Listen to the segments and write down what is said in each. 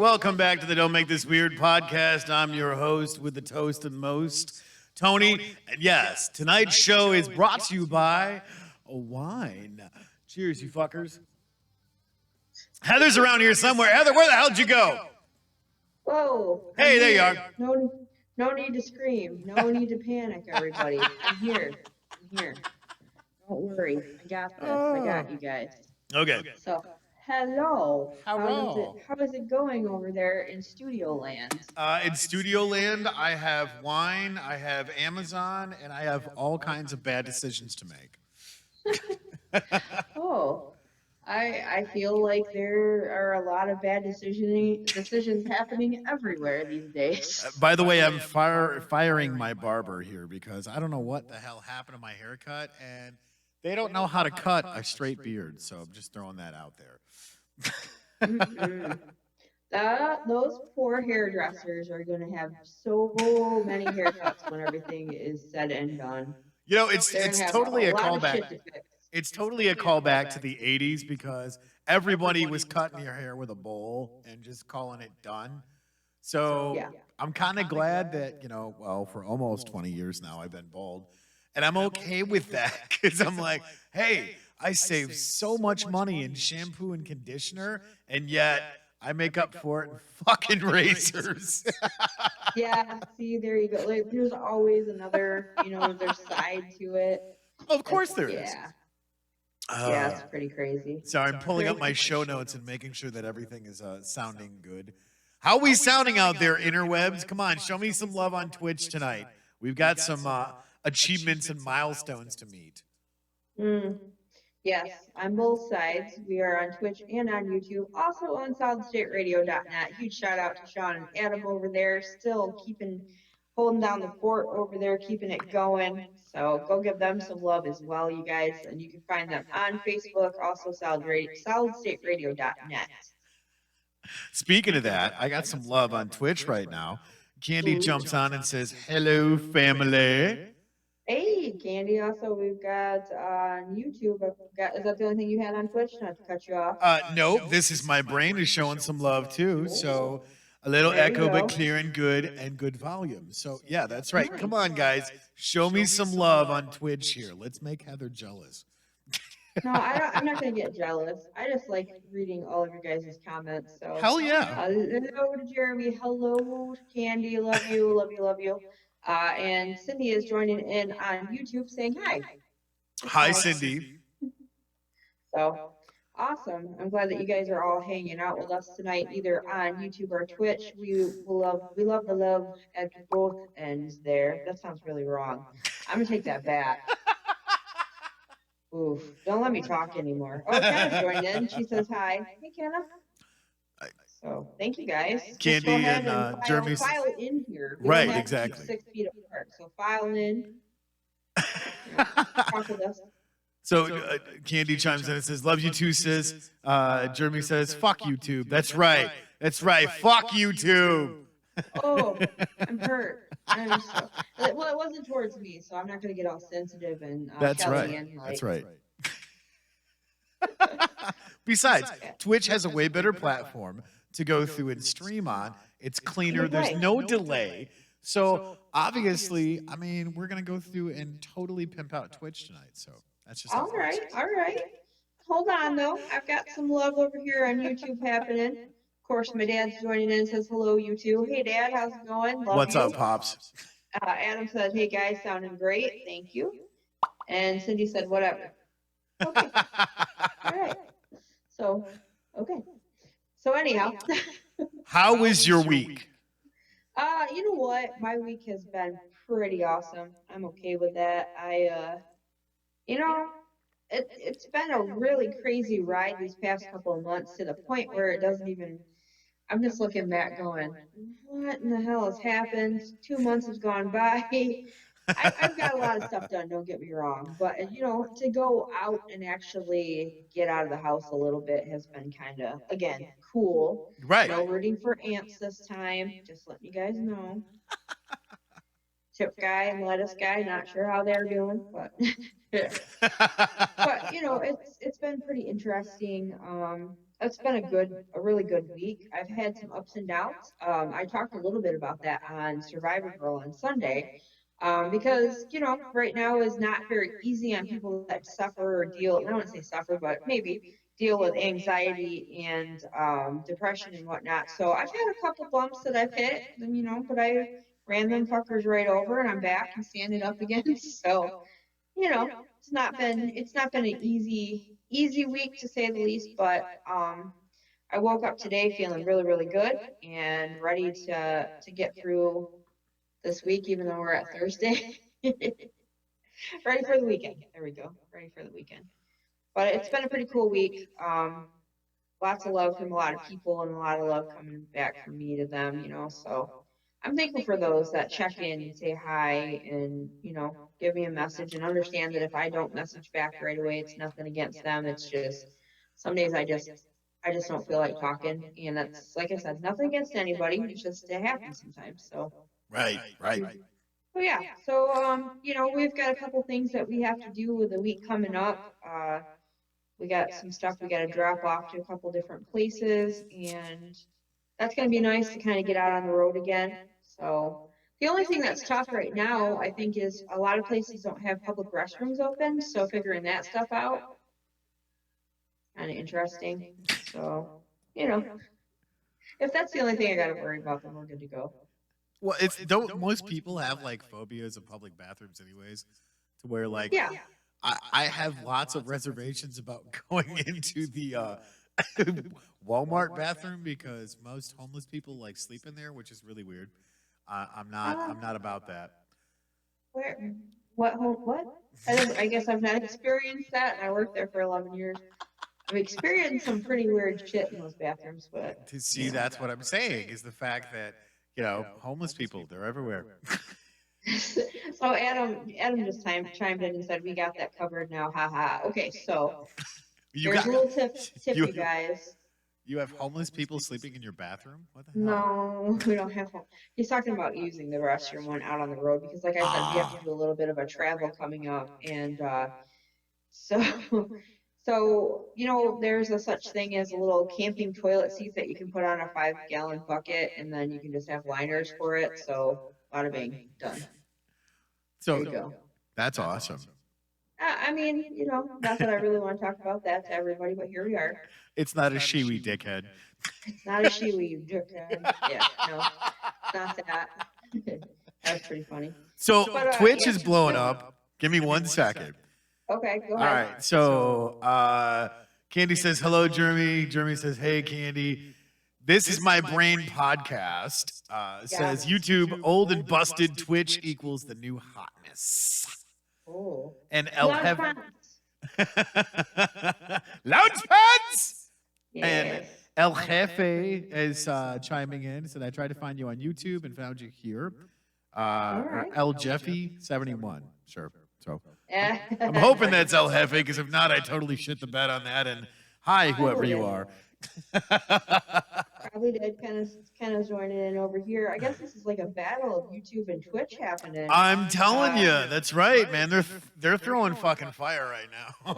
Welcome back to the Don't Make This Weird podcast. I'm your host with the toast and most, Tony. And yes, tonight's show is brought to you by a wine. Cheers, you fuckers. Heather's around here somewhere. Heather, where the hell did you go? Whoa. Hey, there you are. No need to scream. No need to panic, everybody. I'm here. Don't worry. I got this. I got you guys. Okay. So, hello. Hello. How is it going over there in Studio Land? In Studio Land, I have wine, I have Amazon, and I have all kinds of bad decisions to make. Oh. I feel like there are a lot of bad decisions happening everywhere these days. By the way, I'm firing my barber here because I don't know what the hell happened to my haircut, and they don't know how to cut a straight beard. So I'm just throwing that out there. Those poor hairdressers are going to have so many haircuts when everything is said and done. You know, it's totally a callback. It's totally a callback to the 80s because everybody was cutting your hair with a bowl and just calling it done. So yeah. I'm kind of glad that, for almost 20 years now, I've been bald. And I'm okay with that because I'm like, hey, I saved so much money in shampoo and conditioner, and yet I make up for it in fucking razors. Yeah, see, there you go. Like, there's always another, there's side to it. Of course there is. Yeah, it's pretty crazy. Sorry, I'm pulling up my show notes and making sure that everything is sounding good. How are we sounding out there, interwebs? Come on, show me some love on Twitch tonight. We've got some achievements and milestones to meet. Yes, on both sides. We are on Twitch and on YouTube. Also on SolidStateRadio.net. Huge shout out to Sean and Adam over there. Still holding down the fort over there, keeping it going. So go give them some love as well, you guys. And you can find them on Facebook, also SolidStateRadio.net. Speaking of that, I got some love on Twitch right now. Candy jumps on and says, hello, family. Hey, Candy. Also, we've got on YouTube. Is that the only thing you had on Twitch? Not to cut you off. No, this is my brain is showing some love too. So a little echo, but clear and good volume. So yeah, that's right. Come on, guys. Show me some love on Twitch here. Let's make Heather jealous. No, I'm not going to get jealous. I just like reading all of your guys' comments. So hell yeah. Hello to Jeremy. Hello to Candy. Love you. And Cindy is joining in on YouTube saying hi. Hi, Cindy. So awesome. I'm glad that you guys are all hanging out with us tonight, either on YouTube or Twitch. We love the love at both ends there. That sounds really wrong. I'm going to take that back. Oof. Don't let me talk anymore. Oh, Kenna's joined in. She says hi. Hey, Kenna. So thank you guys. Candy and Jeremy. File in here. Right, exactly. 6 feet apart. So file in. Talk with us. So Candy chimes in and says, love you too, sis. Jeremy says, fuck YouTube. That's right. Fuck YouTube. Oh, I'm hurt. Well, it wasn't towards me, so I'm not going to get all sensitive and That's right. Besides, Twitch has a way better platform to go through and stream on. It's cleaner. There's no delay. So obviously, I mean, we're going to go through and totally pimp out Twitch tonight. So that's just all right. Hold on, though. I've got some love over here on YouTube happening. Of course, my dad's joining in and says hello, you two. Hey, Dad, how's it going? What's up, Pops? Adam said, hey, guys, sounding great. Thank you. And Cindy said, whatever. Okay. All right. So, okay. So, anyhow. How was your week? You know what? My week has been pretty awesome. I'm okay with that. It's been a really crazy ride these past couple of months to the point where it doesn't even, I'm just looking back going, what in the hell has happened? 2 months has gone by. I've got a lot of stuff done, don't get me wrong. But, to go out and actually get out of the house a little bit has been kind of, again, cool. Right. No rooting for ants this time. Just letting you guys know. chip guy and lettuce guy. Not sure how they're doing, but but it's been pretty interesting. It's been a really good week. I've had some ups and downs. I talked a little bit about that on Survivor Girl on Sunday. Because right now is not very easy on people that suffer or deal. I don't want to say suffer, but maybe deal with anxiety and depression and whatnot. So I've had a couple bumps that I've hit, and but I ran them fuckers right over, and I'm back and standing up again. So it's not been an easy week to say the least, but I woke up today feeling really, really good and ready to get through this week, even though we're at Thursday. Ready for the weekend. There we go. Ready for the weekend. But it's been a pretty cool week. Lots of love from a lot of people and a lot of love coming back from me to them, so I'm thankful for those that check in and say hi and, give me a message and understand that if I don't message back right away, it's nothing against them. It's just some days I just don't feel like talking. And that's, like I said, nothing against anybody. It's just, it happens sometimes. So, Right. so yeah. So, we've got a couple things that we have to do with the week coming up. We got some stuff we got to drop off to a couple different places, and that's going to be nice to kind of get out on the road again. So the only thing that's tough right now, I think, is a lot of places don't have public restrooms open. So figuring that stuff out, kind of interesting. So, if that's the only thing I got to worry about, then we're good to go. Well, it's don't most people have like phobias of public bathrooms, anyways, to where like Yeah. I have lots of reservations about going into the Walmart bathroom because most homeless people like sleep in there, which is really weird. I'm not about that. Where? What? I guess I've not experienced that, and I worked there for 11 years. I've experienced some pretty weird shit in those bathrooms, but To see, that's what I'm saying is the fact that homeless people, they're everywhere. So Adam just chimed in and said we got that covered now. Haha. Okay, so here's a little tip, you guys. You have homeless people sleeping in your bathroom? What the hell? No, we don't have. He's talking about using the restroom one out on the road because, like I said, we have to do a little bit of a travel coming up, and so there's a such thing as a little camping toilet seat that you can put on a 5-gallon bucket, and then you can just have liners for it. So bada bing, done. So there you go. That's awesome. I mean, not that I really want to talk about that to everybody, but here we are. It's not a shiwi, dickhead. It's not a shiwi, you dickhead. Yeah, no, not that. That's pretty funny. So Twitch is blowing up. Give me 1 second. Okay, go ahead. All right. So Candy says hello, Jeremy. Jeremy says, hey, Candy. This is my brain podcast. Says YouTube old and busted. Twitch equals the new hotness. Oh. And El Jefe. Launchpads. Yes. And El Jefe is chiming in. Said I tried to find you on YouTube and found you here. Right. El Jefe 71. Sure. So I'm hoping that's El Jefe, because if not, I totally shit the bed on that. And hi, whoever you are. Probably did kind of joining in over here. I guess this is like a battle of YouTube and Twitch happening. I'm telling you, that's right, man. They're throwing fucking fire right now.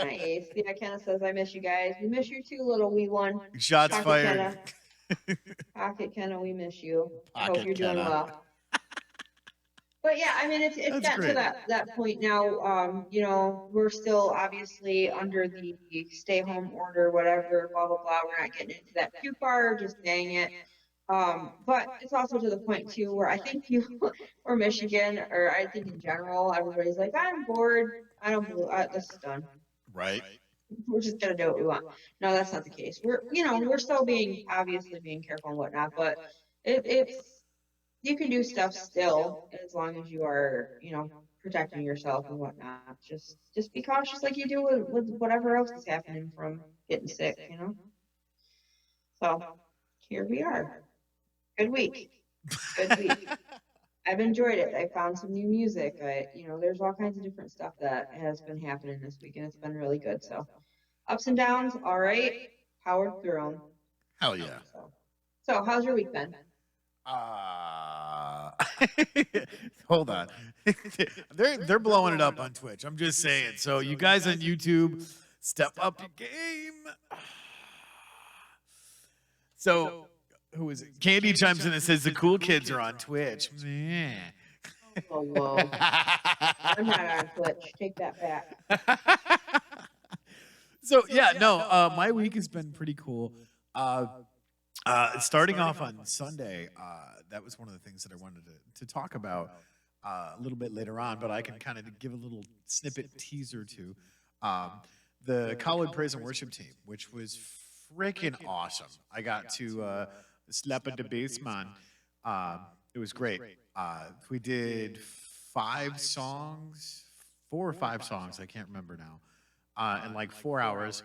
Nice. Yeah, Kenna says I miss you guys. We miss you too, little wee one. Shots fired. Pocket Kenna, we miss you. I hope Pocket you're doing Kenna. well. But yeah, I mean, it's gotten great. to that point now. We're still obviously under the stay home order, whatever, blah blah blah. We're not getting into that puke bar, just dang it. But it's also to the point too where I think or Michigan, or I think in general, everybody's like, I'm bored. I don't believe this is done. Right. We're just gonna do what we want. No, that's not the case. We're still obviously being careful and whatnot, but it's you can do stuff still as long as you are, protecting yourself and whatnot. Just be cautious like you do with whatever else is happening from getting sick, So here we are. Good week. Good week. I've enjoyed it. I found some new music. There's all kinds of different stuff that has been happening this week, and it's been really good. So ups and downs, all right. Powered through them. Hell yeah. So how's your week been? Hold on. They're blowing it up on Twitch. I'm just saying. So you guys on YouTube, step up your game. So who is it? Candy chimes in and says the cool kids are on Twitch. Meh. Oh, whoa. I'm not on Twitch. Take that back. So yeah, no, my week has been pretty cool. Starting off on Sunday, that was one of the things that I wanted to talk about a little bit later on, but I can kind of give a little snippet teaser to the Colwood Praise and Worship team, which was freaking awesome. I got to slap at the bass man. It was great. We did 5 songs, 4 or 5 songs, I can't remember now, in like 4 hours.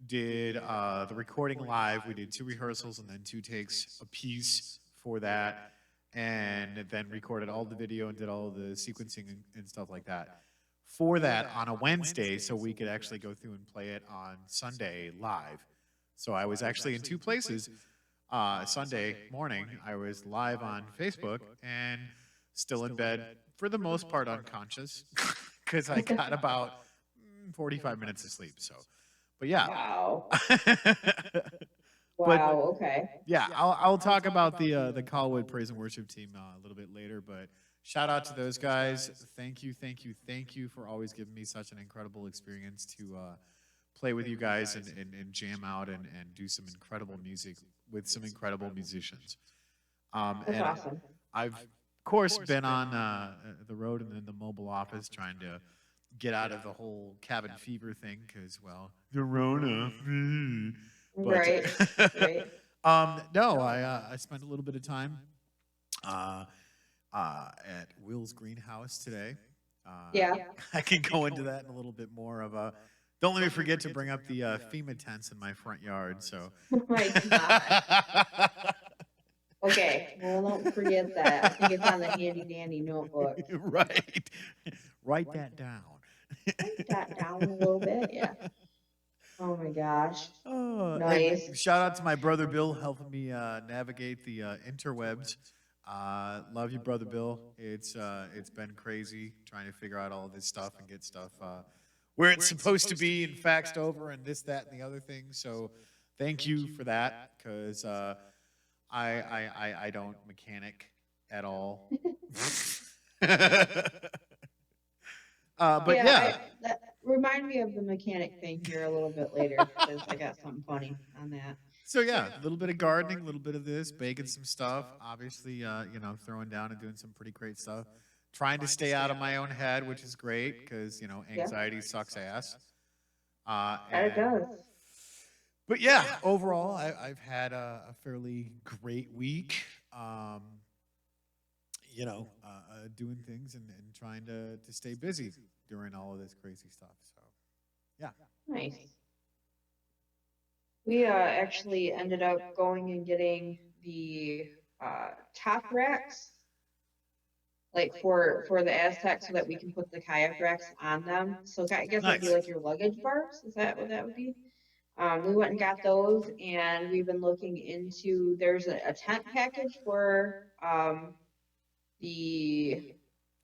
Did the recording live. We did 2 rehearsals and then 2 takes a piece for that, and then recorded all the video and did all the sequencing and stuff like that for that on a Wednesday, so we could actually go through and play it on Sunday live. So I was actually in 2 places. Sunday morning, I was live on Facebook and still in bed for the most part unconscious because I got about 45 minutes of sleep. So. But yeah. Wow. But, wow. Okay. Yeah, I'll talk about the Colwood Praise and Worship team a little bit later. But shout out to those guys. Thank you for always giving me such an incredible experience to play with you guys and jam out and do some incredible music with some incredible musicians. That's awesome. I've of course been on the road and in the mobile office trying to get out of the whole cabin fever thing because, well, the Rona. Right. No, I spent a little bit of time at Will's greenhouse today. Yeah. I can go into that in a little bit more of a. Don't let me forget to bring up the FEMA tents in my front yard. So. My God. Okay, well, don't forget that. I think it's on the handy dandy notebook. Right. Write that down. Write that down a little bit, yeah. Oh my gosh. Nice. Shout out to my brother Bill helping me navigate the interwebs. Love you, brother Bill. It's been crazy trying to figure out all of this stuff and get stuff where it's supposed to be and faxed over and this, that, and the other thing. So thank you for that, because I don't mechanic at all. But yeah. Remind me of the mechanic thing here a little bit later, because I got something funny on that. So yeah, a little bit of gardening, a little bit of this, baking some stuff. Obviously, throwing down and doing some pretty great stuff. Trying to stay out of my own head, which is great because anxiety sucks ass. It does. But yeah, overall, I've had a fairly great week. Doing things and trying to stay busy during all of this crazy stuff. So, yeah. Nice. We actually ended up going and getting the top racks, like for the Aztec, so that we can put the kayak racks on them. So I guess it'd be like your luggage bars. Is that what that would be? We went and got those, and we've been looking into. There's a tent package for the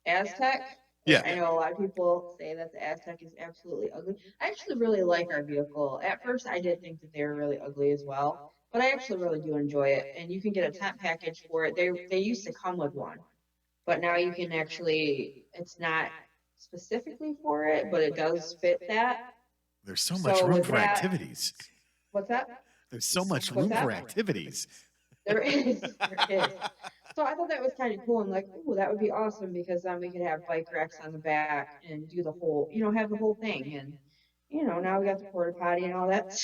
Aztec. Yeah. I know a lot of people say that the Aztec is absolutely ugly. I actually really like our vehicle. At first, I did think that they were really ugly as well, but I actually really do enjoy it. And you can get a tent package for it. They used to come with one, but now you can actually. It's not specifically for it, but it does fit that. There's so much room for activities. What's that? There's so much room for activities. There is. There is. So I thought that was kind of cool. I'm like, ooh, that would be awesome, because then we could have bike racks on the back and do the whole, have the whole thing. And, now we got the porta potty and all that.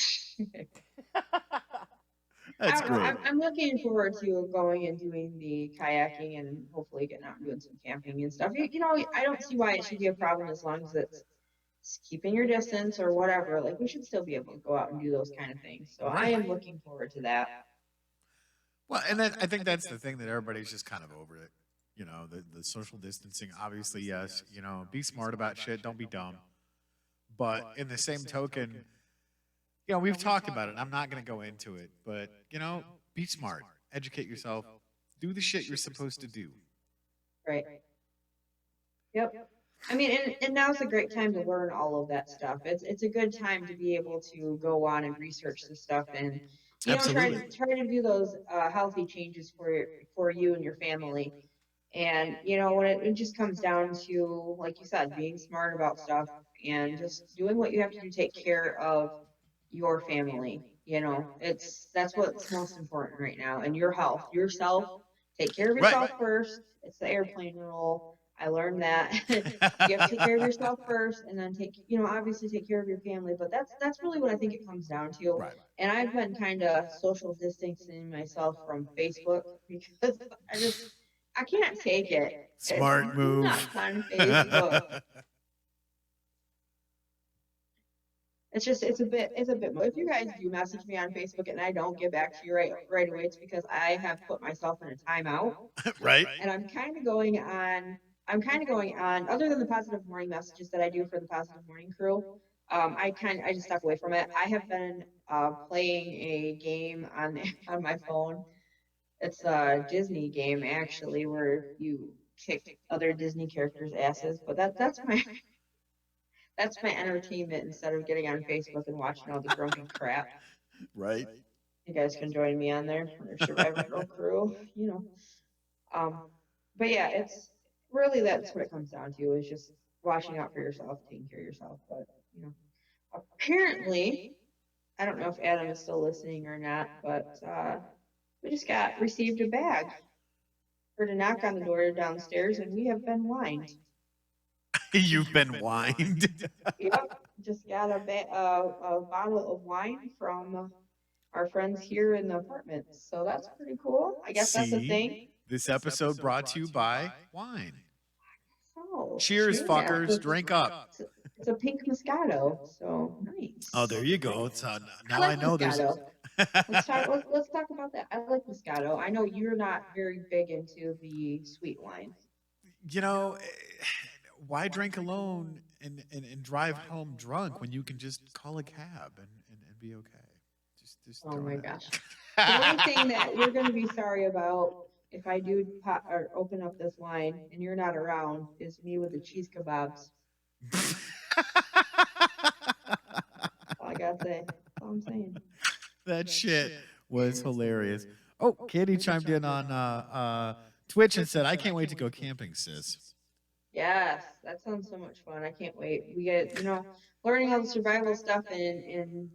That's great. I'm looking forward to going and doing the kayaking and hopefully getting out and doing some camping and stuff. I don't see why it should be a problem as long as it's keeping your distance or whatever. Like, we should still be able to go out and do those kind of things. So I am looking forward to that. Well, and then I think that's the thing that everybody's just kind of over it. The social distancing, obviously, yes. Be smart about shit. Don't be dumb. But in the same token, we've talked about it. I'm not going to go into it. But, be smart. Educate yourself. Do the shit you're supposed to do. Right. Yep. I mean, and now's a great time to learn all of that stuff. It's a good time to be able to go on and research this stuff and try Absolutely. to do those healthy changes for you and your family. And when it just comes down to, like you said, being smart about stuff and just doing what you have to do to take care of your family. That's what's most important right now. And your health, yourself. Take care of Right. yourself first. It's the airplane rule. I learned that. You have to take care of yourself first, and then obviously take care of your family. But that's really what I think it comes down to. Right. And I've been kind of social distancing myself from Facebook because I can't take it. Smart It's move. nuts on Facebook. It's a bit more. If you guys do message me on Facebook and I don't get back to you right away, it's because I have put myself in a timeout. Right. And I'm kind of going on, other than the positive morning messages that I do for the positive morning crew. I just step away from it. I have been playing a game on on my phone. It's a Disney game actually, where you kick other Disney characters' asses. But that's my entertainment instead of getting on Facebook and watching all the grumpy crap. Right. You guys can join me on there, or Survivor Girl Crew. But yeah, it's really, that's what it comes down to, is just watching out for yourself, taking care of yourself. But apparently, I don't know if Adam is still listening or not, but we just received a bag. Heard a knock on the door downstairs, and we have been wined. You've been wined. Yep, just got a bottle of wine from our friends here in the apartment. So that's pretty cool. I guess that's a thing. This episode brought to you by wine. Oh, Cheers, fuckers. Drink up. It's a pink Moscato, so nice. Oh, there you go. It's now I know Moscato. Let's talk about that. I like Moscato. I know you're not very big into the sweet wine. Why drink alone and drive home drunk when you can just call a cab and be okay? Just oh my gosh. The only thing that you're going to be sorry about if I do open up this wine and you're not around is me with the cheese kebabs. All I got to say. That's all I'm saying. That shit was hilarious. Oh, Katie chimed in on Twitch and said, I can't wait to go camping, sis. Yes, that sounds so much fun. I can't wait. We get, learning all the survival stuff and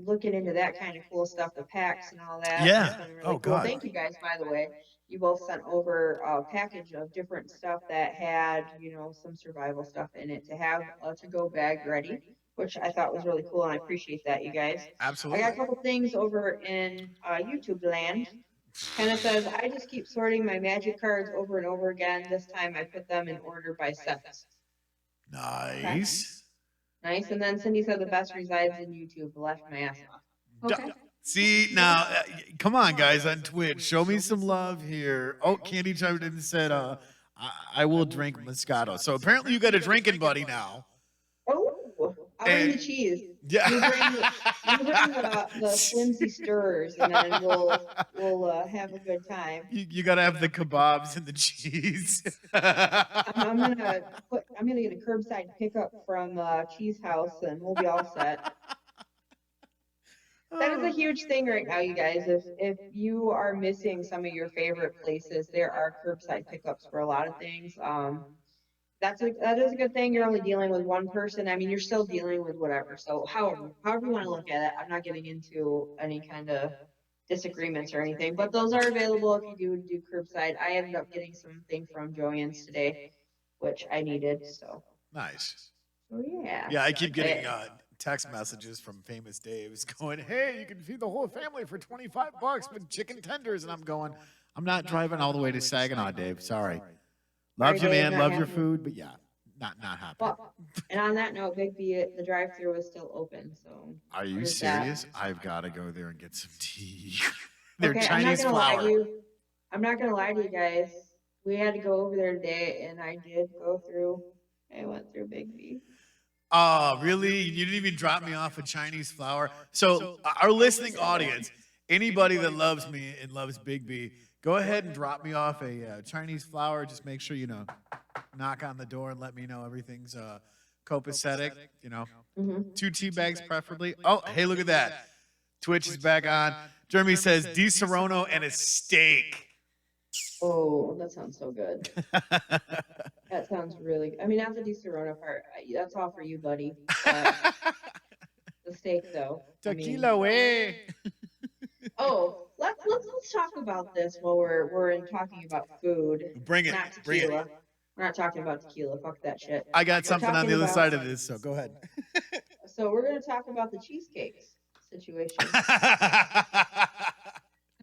looking into that kind of cool stuff, the packs and all that. Yeah. Really cool. God. Thank you guys, by the way. You both sent over a package of different stuff that had, some survival stuff in it to have a to-go bag ready, which I thought was really cool, and I appreciate that, you guys. Absolutely. I got a couple things over in YouTube land. Kenna says, I just keep sorting my magic cards over and over again. This time I put them in order by sets. Nice. Okay. Nice. And then Cindy said the best resides in YouTube. Left my ass off. Okay. See, now, come on, guys, on Twitch. Show me some love here. Oh, Candy chimed in and said, I will drink Moscato. So apparently you got a drinking buddy now. Oh, I'll bring the cheese. Yeah. You bring the flimsy stirrers, and then we'll have a good time. You gotta have the kebabs and the cheese. I'm gonna get a curbside pickup from Cheese House, and we'll be all set. That is a huge thing right now, you guys. If you are missing some of your favorite places, there are curbside pickups for a lot of things. That is a good thing. You're only dealing with one person. I mean, you're still dealing with whatever. So however you want to look at it, I'm not getting into any kind of disagreements or anything, but those are available if you do curbside. I ended up getting something from Joann's today, which I needed. So nice. So yeah. Yeah, I keep getting text messages from Famous Dave's going, hey, you can feed the whole family for $25 with chicken tenders. And I'm going, I'm not driving all the way to Saginaw, Dave. Sorry. Love you, man. Love your food, but yeah, not happening. Well, and on that note, Big B, the drive-thru is still open. So are you serious? I've got to go there and get some tea. They're okay, Chinese flour. I'm not gonna lie to you guys. We had to go over there today, and I did go through. I went through Big B. Oh, really? You didn't even drop me off a Chinese flour? So our listening audience, anybody that loves me and loves Big B, Go ahead and drop me off a Chinese flower. Just make sure, knock on the door and let me know everything's copacetic. 2 tea bags preferably. Oh, hey, look at that. Twitch is back on. Jeremy says Di Serono and a steak. Oh, that sounds so good. That sounds really good. I mean, not the Di Serono part. That's all for you, buddy. The steak, though. Tequila, way. Oh, let's talk about this while we're talking about food. Bring it. Not tequila. Bring it. We're not talking about tequila. Fuck that shit. I got something on the other side of this, so go ahead. So we're gonna talk about the cheesecakes situation.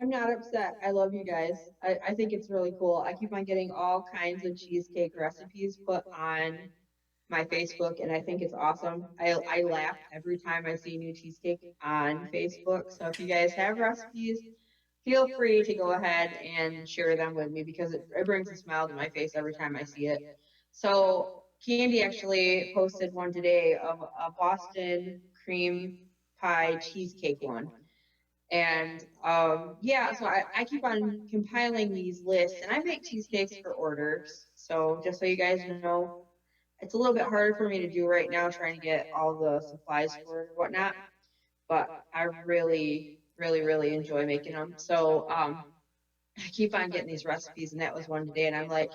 I'm not upset. I love you guys. I think it's really cool. I keep on getting all kinds of cheesecake recipes put on my Facebook, and I think it's awesome. I laugh every time I see a new cheesecake on Facebook. So if you guys have recipes, feel free to go ahead and share them with me because it brings a smile to my face every time I see it. So Candy actually posted one today of a Boston cream pie cheesecake one. And yeah, so I keep on compiling these lists, and I make cheesecakes for orders. So just so you guys know, it's a little bit harder for me to do right now, trying to get all the supplies for it and whatnot. But I really, really, really enjoy making them. So I keep on getting these recipes, and that was one today. And I'm like,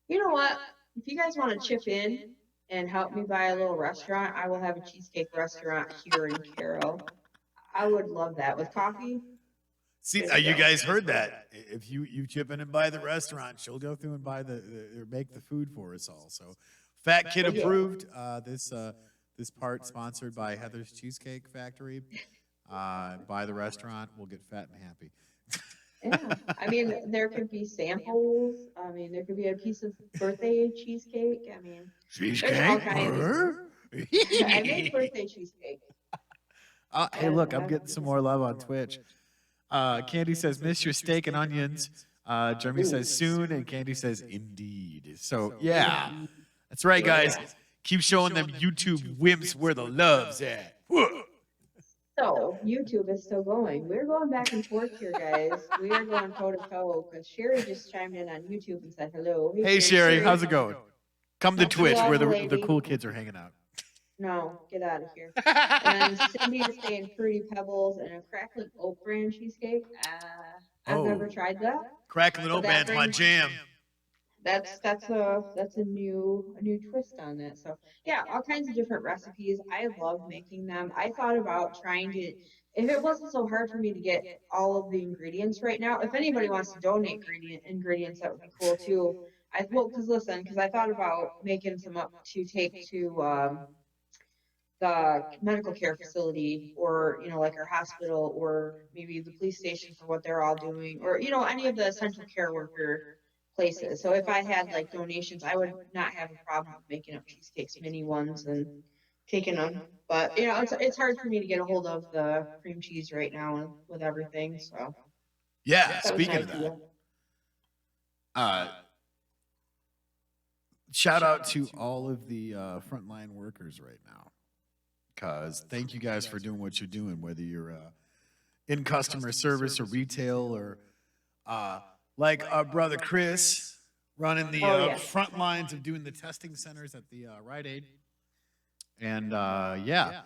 you know what? If you guys want to chip in and help me buy a little restaurant, I will have a cheesecake restaurant here in Cairo. I would love that with coffee. See, you guys heard that. If you chip in and buy the restaurant, she'll go through and buy or make the food for us all. So, Fat Kid approved. This part sponsored by Heather's Cheesecake Factory. Buy the restaurant, we'll get fat and happy. Yeah, I mean, there could be samples. I mean, there could be a piece of birthday cheesecake. I mean, cheesecake. Yeah, I make birthday cheesecake. Hey, look, I'm getting some more love on Twitch. Candy says, miss your steak and onions. Jeremy says, soon. And Candy says, indeed. So, yeah. That's right, guys. Keep showing them YouTube wimps where the love's at. So, YouTube is still going. We're going back and forth here, guys. We are going toe-to-toe because Sherry just chimed in on YouTube and said hello. Hey, Sherry, how's it going? Come to Twitch where the cool kids are hanging out. No, get out of here. And Cindy is saying Fruity Pebbles and a Crackling Oat Bran cheesecake. I've never tried that. Crackling Oat Bran's my jam. That's a new twist on that. So yeah, all kinds of different recipes. I love making them. I thought about trying to, if it wasn't so hard for me to get all of the ingredients right now. If anybody wants to donate ingredients, that would be cool too. Because I thought about making some up to take to the medical care facility, or like our hospital, or maybe the police station for what they're all doing, or any of the essential care worker places. So if I had like donations, I would not have a problem making up cheesecakes, mini ones, and taking them. But it's hard for me to get a hold of the cream cheese right now with everything. So yeah, speaking of that, shout out to all of the frontline workers right now. Because thank you guys for doing what you're doing, whether you're in customer service or retail, or like our brother Chris running the front lines of doing the testing centers at the Rite Aid. And yeah,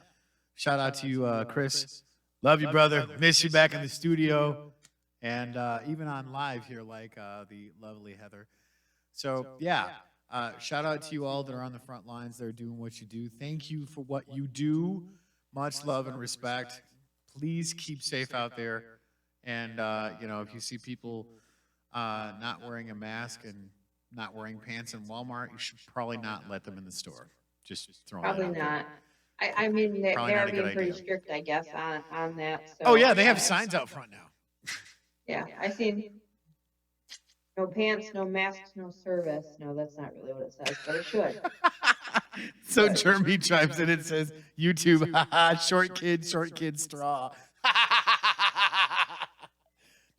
shout out to you, Chris. Love you, brother. Miss you back in the studio, and even on live here, like the lovely Heather. So yeah. Shout out to you all that are on the front lines that are doing what you do. Thank you for what you do. Much love and respect. Please keep safe out there. And, if you see people not wearing a mask and not wearing pants in Walmart, you should probably not let them in the store. Just throwing that out there. Probably not. I mean, they are being pretty strict, I guess, on that. So. Oh, yeah, they have signs out front now. Yeah, I seen. No pants, no masks, no service. No, that's not really what it says, but it should. So Jeremy chimes in and says, YouTube, short kid, straw.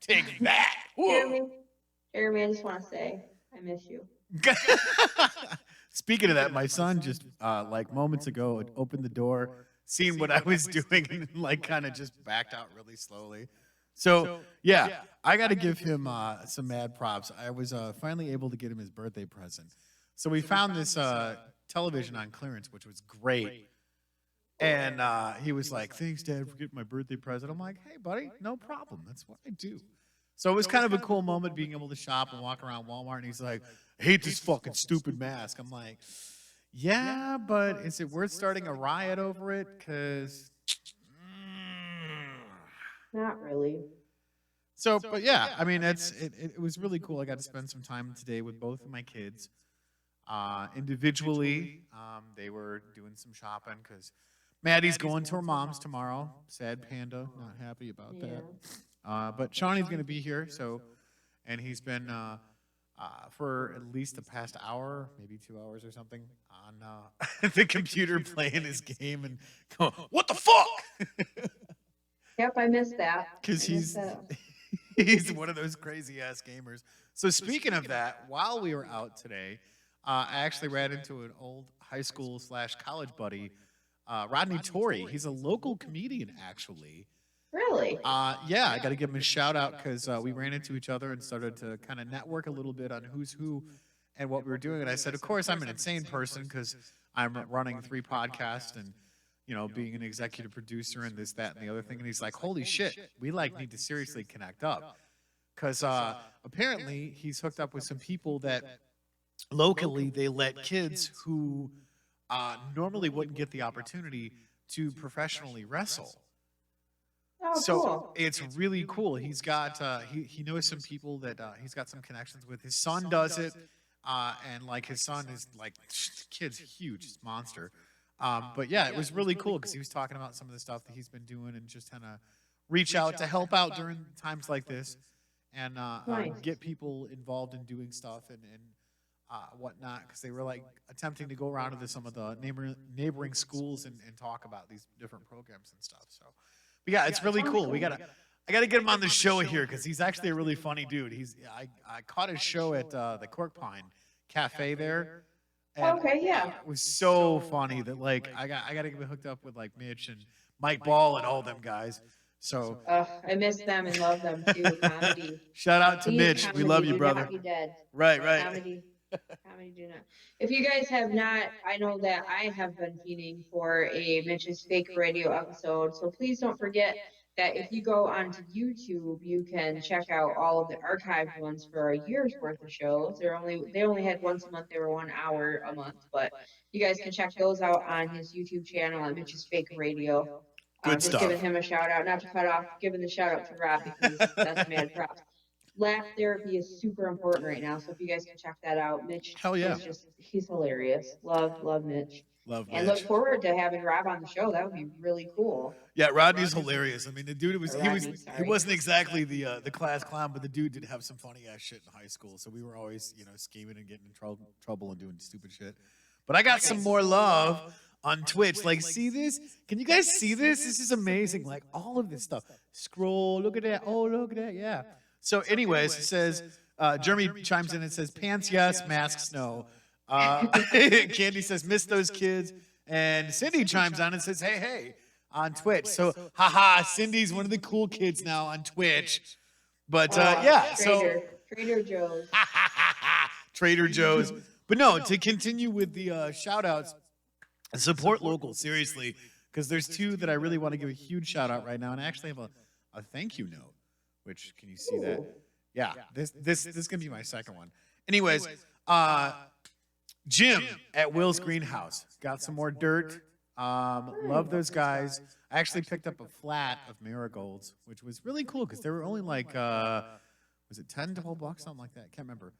Take that. Jeremy, I just want to say, I miss you. Speaking of that, my son just, like moments ago, opened the door, seen what I was doing, and like kind of just backed out really slowly. So yeah, I got to give him some mad props. I was finally able to get him his birthday present. So we found this television on clearance, which was great. And he was like, "Thanks, Dad, for getting my birthday present." I'm like, "Hey, buddy, no problem. That's what I do." So it was kind of a cool moment being able to shop and walk around Walmart. And he's like, "I hate this fucking stupid mask." I'm like, "Yeah, but is it worth starting a riot over it? Because Not really. So, but yeah, I mean, it was really cool. I got to spend some time today with both of my kids. Individually, they were doing some shopping because Maddie's going to her mom's tomorrow. Sad panda, not happy about that. But Shawnee's going to be here, so, and he's been for at least the past hour, maybe 2 hours or something, on the computer playing his game and going, "What the fuck?" Yep, I missed that. Because he's one of those crazy ass gamers. So speaking of that, while we were out today, I actually ran into an old high school / college buddy, Rodney Torrey. He's a local comedian, actually. Really? Yeah, I got to give him a shout out because we ran into each other and started to kind of network a little bit on who's who and what we were doing. And I said, of course, I'm an insane person because I'm running 3 podcasts and being an executive producer and this, that, and the other thing. And he's like, "Holy shit, we need to seriously connect up." Because apparently he's hooked up with some people that locally they let kids who normally wouldn't get the opportunity to professionally wrestle. Oh, So cool. it's really cool. He's got he knows some people that he's got some connections with. His son does it, and his son is kid's huge, monster. But yeah, it was really cool because he was talking about some of the stuff that he's been doing and just kind of reach out to help out during times like this and Nice. get people involved in doing stuff and whatnot because they were attempting to go around to some of the neighboring schools and talk about these different programs and stuff. So, but yeah, it's really cool. I gotta get him on the show here because he's actually a really funny dude. I caught his show at the Cork Pine Cafe there. And Okay, yeah. it was so funny that I got to get hooked up with Mitch and Mike Ball and all them guys. So I miss them and love them too. Comedy. shout out to Please, Mitch. comedy, We love you, do brother. not be dead. Right. Comedy do not. If you guys have not, I know that I have been fiending for a Mitch's Fake Radio episode. So please don't forget that if you go onto YouTube, you can check out all of the archived ones for a year's worth of shows. They only had once a month. They were 1 hour a month, but you guys can check those out on his YouTube channel at Mitch's Fake Radio. Good just stuff. giving him a shout out, not to cut off, giving the shout out to Rob because that's mad props. Laugh therapy is super important right now, so if you guys can check that out, Mitch. Hell yeah. He's hilarious. Love Mitch. Love Mitch. And look forward to having Rob on the show. That would be really cool. Yeah, Rodney's hilarious. I mean, the dude he wasn't exactly the class clown, but the dude did have some funny ass shit in high school. So we were always, scheming and getting in trouble and doing stupid shit. But I got some more love on Twitch. See this? Can you guys see this? This is amazing. All of this stuff. Scroll, look at that. Oh, look at that. Yeah. So anyways, it says, Jeremy chimes in and says, "Pants, yes, masks, no." Candy says, "Miss those kids." And Cindy chimes on and says, hey, on Twitch. So, haha, Cindy's one of the cool kids now on Twitch. But, yeah. Trader Joe's. Trader Joe's. But no, to continue with the shout outs, support local, seriously, because there's 2 that I really want to give a huge shout out right now. And I actually have a thank you note, which, can you see that? Yeah, this is going to be my second one. Anyways, Jim at Will's Greenhouse got some more dirt. Love those guys. I actually picked up a flat of marigolds, which was really cool because they were only was it 10, 12 bucks, something like that? Can't remember.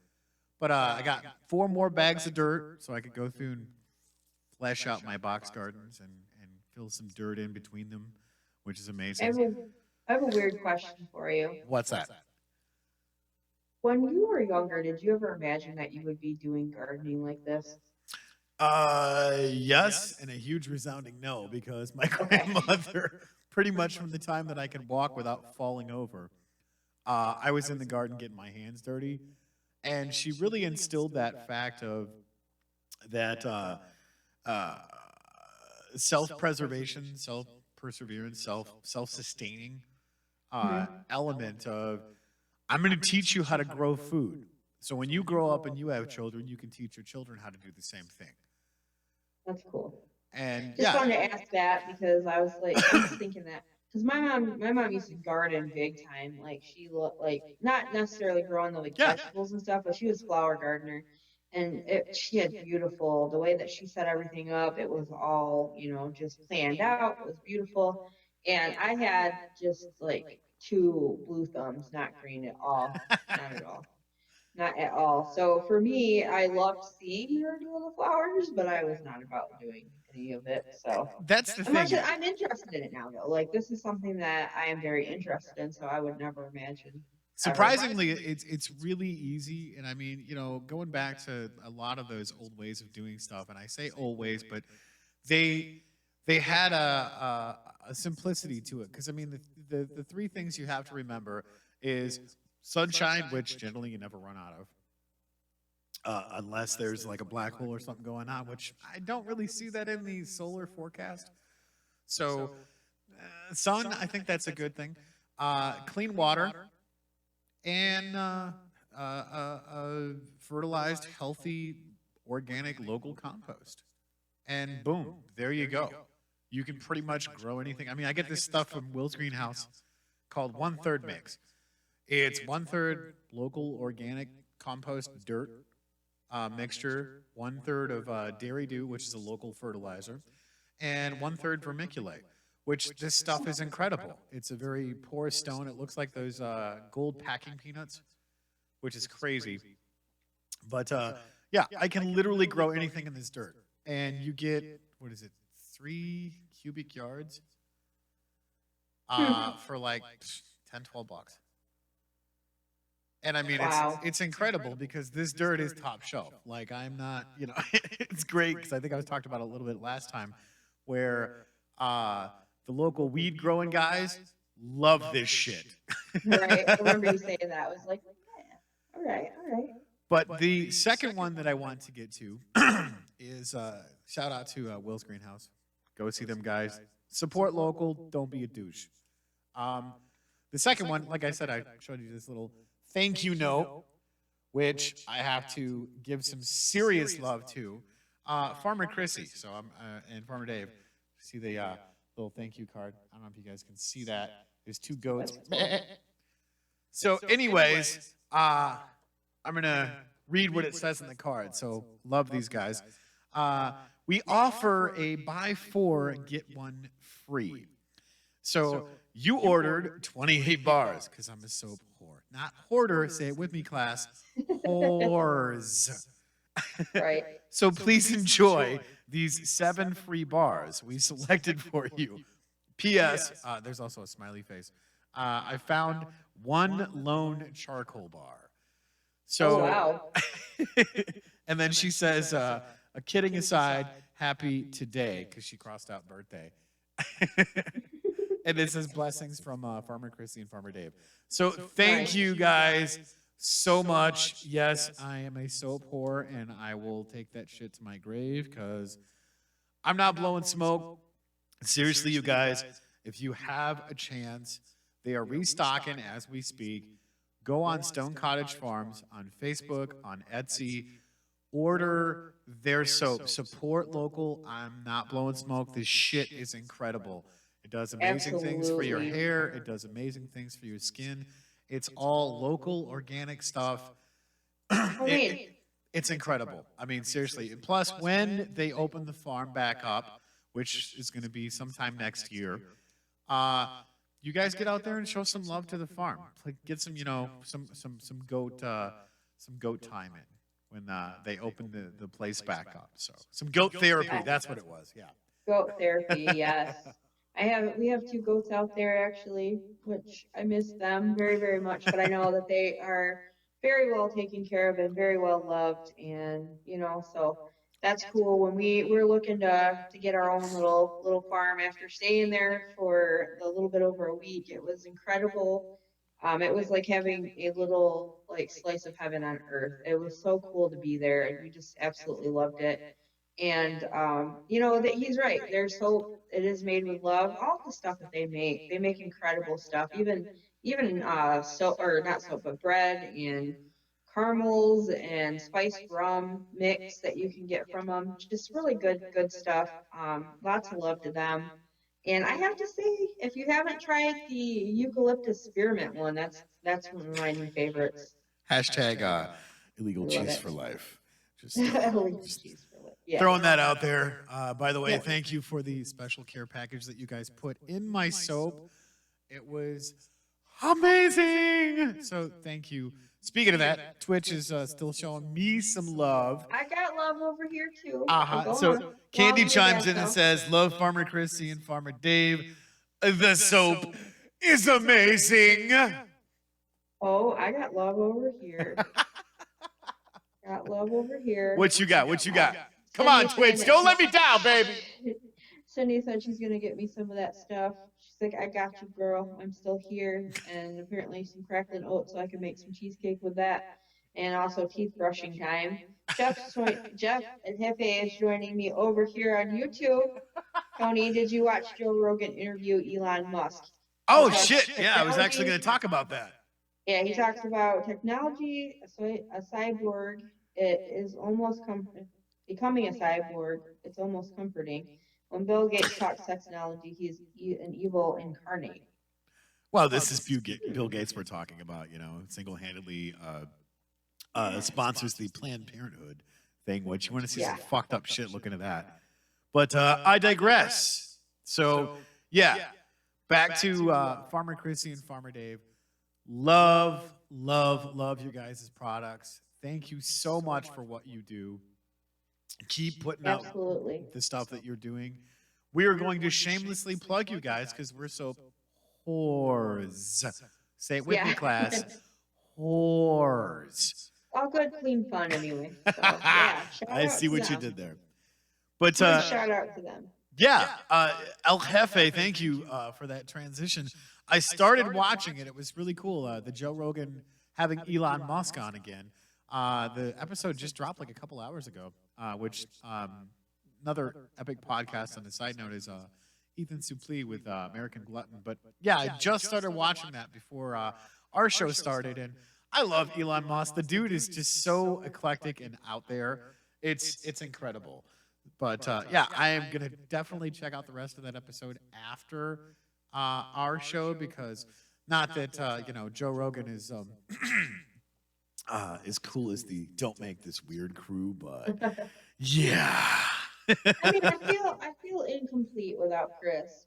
But I got 4 more bags of dirt so I could go through and flesh out my box gardens and fill some dirt in between them, which is amazing. I have a weird question for you. What's that? When you were younger, did you ever imagine that you would be doing gardening like this? Yes, and a huge resounding no, because my grandmother, pretty much from the time that I could walk without falling over, I was in the garden getting my hands dirty, and she really instilled that fact of that self-preservation, self-perseverance, self-sustaining. element of I'm going to teach you how to grow food. So when you grow up and you have children, you can teach your children how to do the same thing. That's cool. And Just yeah, wanted to ask that because I was like, I'm just thinking that because my mom used to garden big time. Like she like not necessarily growing the like yeah, vegetables and stuff, but she was flower gardener, and she had beautiful the way that she set everything up. It was all just planned out. It was beautiful, and I had just like two blue thumbs, not green at all, not at all. Not at all. So for me, I loved seeing her do the flowers, but I was not about doing any of it. So that's the thing. I'm interested in it now though. Like this is something that I am very interested in, so I would never imagine ever. Surprisingly, it's really easy. And I mean, going back to a lot of those old ways of doing stuff, and I say old ways, but they they had a simplicity to it. Because I mean, the three things you have to remember is sunshine, which generally you never run out of, unless there's like a black hole or something going on, which I don't really see that in the solar forecast. So, sun, I think that's a good thing. Clean water and fertilized, healthy, organic, local compost. And boom, there you go. You can pretty much grow anything. I mean, I get this stuff from Will's Greenhouse called One Third Mix. It's 1/3 local organic compost dirt mixture, 1/3 of dairy dew, which is a local fertilizer, and 1/3 vermiculite. Which this stuff is incredible. It's a very porous stone. It looks like those gold packing peanuts, which is crazy. But yeah, I can literally grow anything in this dirt, and you get what is it, 3 cubic yards for like 10, $12. And I mean, Wow. it's incredible because this dirt is top shelf. Like I'm not, it's great because I think I was talked about it a little bit last time, where the local weed growing guys love this shit. Right. I remember you saying that. I was like, yeah. All right. All right. But the second one that I want to get to is shout out to Will's Greenhouse. Go see them guys. Support local. Don't be a douche. The second one, like I said, I showed you this little thank you note, which I have to give some serious love to Farmer Chrissy. So I'm and Farmer Dave. See the little thank you card. I don't know if you guys can see that. There's two goats. So, anyways, I'm gonna read what it says in the card. So, love these guys. We offer a buy 4 get 1 free. So you ordered 28 bars because I'm a soap whore, not hoarder. Say it with me, class. Whores. Right. So please enjoy these 7 free bars we selected for you. P.S. There's also a smiley face. I found one lone charcoal bar. So, Oh, wow. and then she says, kidding aside, happy today because she crossed out birthday. And it says blessings from Farmer Chrissy and Farmer Dave. So thank you guys so much. Yes, I am a soap whore, and I will take that shit to my grave because I'm not blowing smoke. Seriously, you guys, if you have a chance, they are restocking as we speak. Go on Stone Cottage Farms on Facebook, on Etsy. Order their soap. Support local. I'm not blowing smoke. This shit is incredible. It does amazing things for your hair. It does amazing things for your skin. It's all local, organic stuff. It's incredible. I mean, seriously. And plus, when they open the farm back up, which is going to be sometime next year, you guys get out there and show some love to the farm. Like, get some, some goat time in when they open the place back up. So some goat therapy. That's what it was. Yeah. Goat therapy. Yes. We have two goats out there actually, which I miss them very, very much, but I know that they are very well taken care of and very well loved. And, so that's cool. When we're looking to get our own little farm after staying there for a little bit over a week, it was incredible. It was like having a little like slice of heaven on earth. It was so cool to be there and we just absolutely loved it. And you know that he's right. Their soap, it is made with love. All the stuff that they make incredible stuff. Even soap, or not soap, but bread and caramels and spiced rum mix that you can get from them. Just really good stuff. Lots of love to them. And I have to say, if you haven't tried the eucalyptus spearmint one, that's one of my new favorites. Hashtag illegal I love cheese it. for life. Just, Illegal just cheese for life. Yeah. throwing that out there. By the way, Yeah. thank you for the special care package that you guys put in my soap. It was amazing. So thank you. Speaking of that, Twitch is still showing me some love. I got love over here too. So Candy chimes in and says, "Love Farmer Chrissy and Farmer Dave. The soap is amazing." Oh, I got love over here. Got love over here. What you got? What you got? Come on, Twitch. Don't let me down, baby. Cindy said she's gonna get me some of that stuff. She's like, "I got you, girl. I'm still here." And apparently some crackling oats, so I can make some cheesecake with that. And also teeth brushing time. Jeff and Hefe is joining me over here on YouTube. Tony, did you watch Joe Rogan interview Elon Musk? Oh shit! Yeah, I was actually going to talk about that. Yeah, he talks about technology, a cyborg. It is almost becoming a cyborg. It's almost comforting. When Bill Gates talks technology, he's an evil incarnate. Well, this is Bill Gates we're talking about. You know, single-handedly sponsors the Planned Parenthood thing. Which you want to see some fucked up shit looking at that. But I digress. So yeah, back to Farmer Chrissy and Farmer Dave. Love you guys' products. Thank you so much for what you do. Keep putting out the stuff that you're doing. We are going to shamelessly plug you guys because we're so whores. Say it with me, class. Whores. All good, clean fun, anyway. So, yeah, I see what you did there. But shout out to them. Yeah, El Jefe, thank you for that transition. I started watching it. It was really cool. The Joe Rogan having Elon Musk on again. The episode just dropped like a couple hours ago, which another epic podcast on the side note is Ethan Suplee with American Glutton. But yeah, I just started watching that before our show started. And I love Elon Musk. The dude is just so eclectic and out there. It's incredible. But yeah, I am going to definitely check out the rest of that episode after our show because not that, you know, Joe Rogan is as cool as the Don't Make This Weird crew, but yeah. I mean, I feel incomplete without Chris.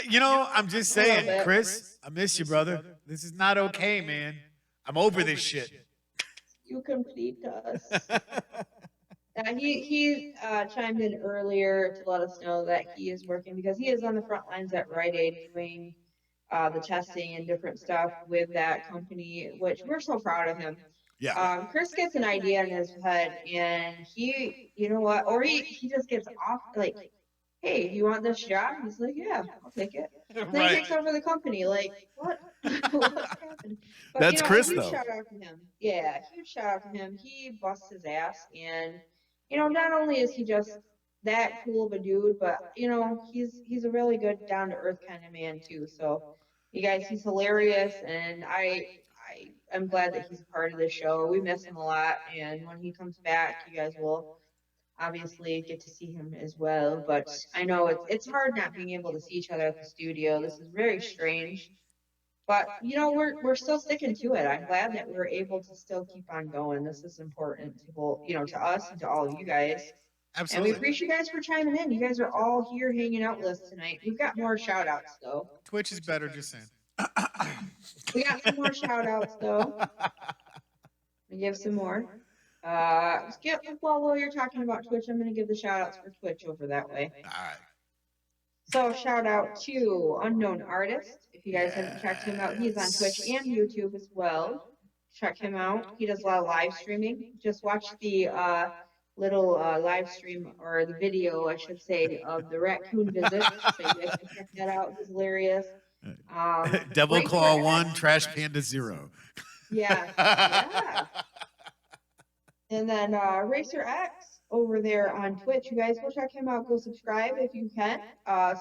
You know, I'm just saying, Chris, I miss you, brother. This is not okay, man. I'm over this shit. You complete us. He chimed in earlier to let us know that he is working because he is on the front lines at Rite Aid doing the testing and different stuff with that company, which we're so proud of him. Yeah. Chris gets an idea in his head and he, you know what, or he just gets off like, "Hey, you want this job?" He's like, "Yeah, I'll take it." Then he takes over the company. Like, what? What's happening? But, that's Chris, huge though. Shout out to him. Yeah, huge shout out to him. He busts his ass, and not only is he just that cool of a dude, but he's a really good, down to earth kind of man too. So, you guys, he's hilarious, and I'm glad that he's a part of this show. We miss him a lot, and when he comes back, you guys will obviously get to see him as well. But I know it's hard not being able to see each other at the studio. This is very strange. But we're still sticking to it. I'm glad that we're able to still keep on going. This is important to both, to us and to all of you guys. Absolutely. And we appreciate you guys for chiming in. You guys are all here hanging out with us tonight. We've got more shout outs though. Twitch is better, just saying. We got some more shout outs though. We give some more. While you're talking about Twitch, I'm going to give the shout outs for Twitch over that way. All right. So shout out to Unknown Artist. If you guys haven't checked him out, he's on Twitch and YouTube as well. Check him out. He does a lot of live streaming. Just watch the little live stream, or the video, I should say, of the raccoon visit. So you guys can check that out. It's hilarious. Devil Claw 1, Trash Panda 0. Yeah. And then Racer X, over there on Twitch. You guys go check him out. Go subscribe if you can.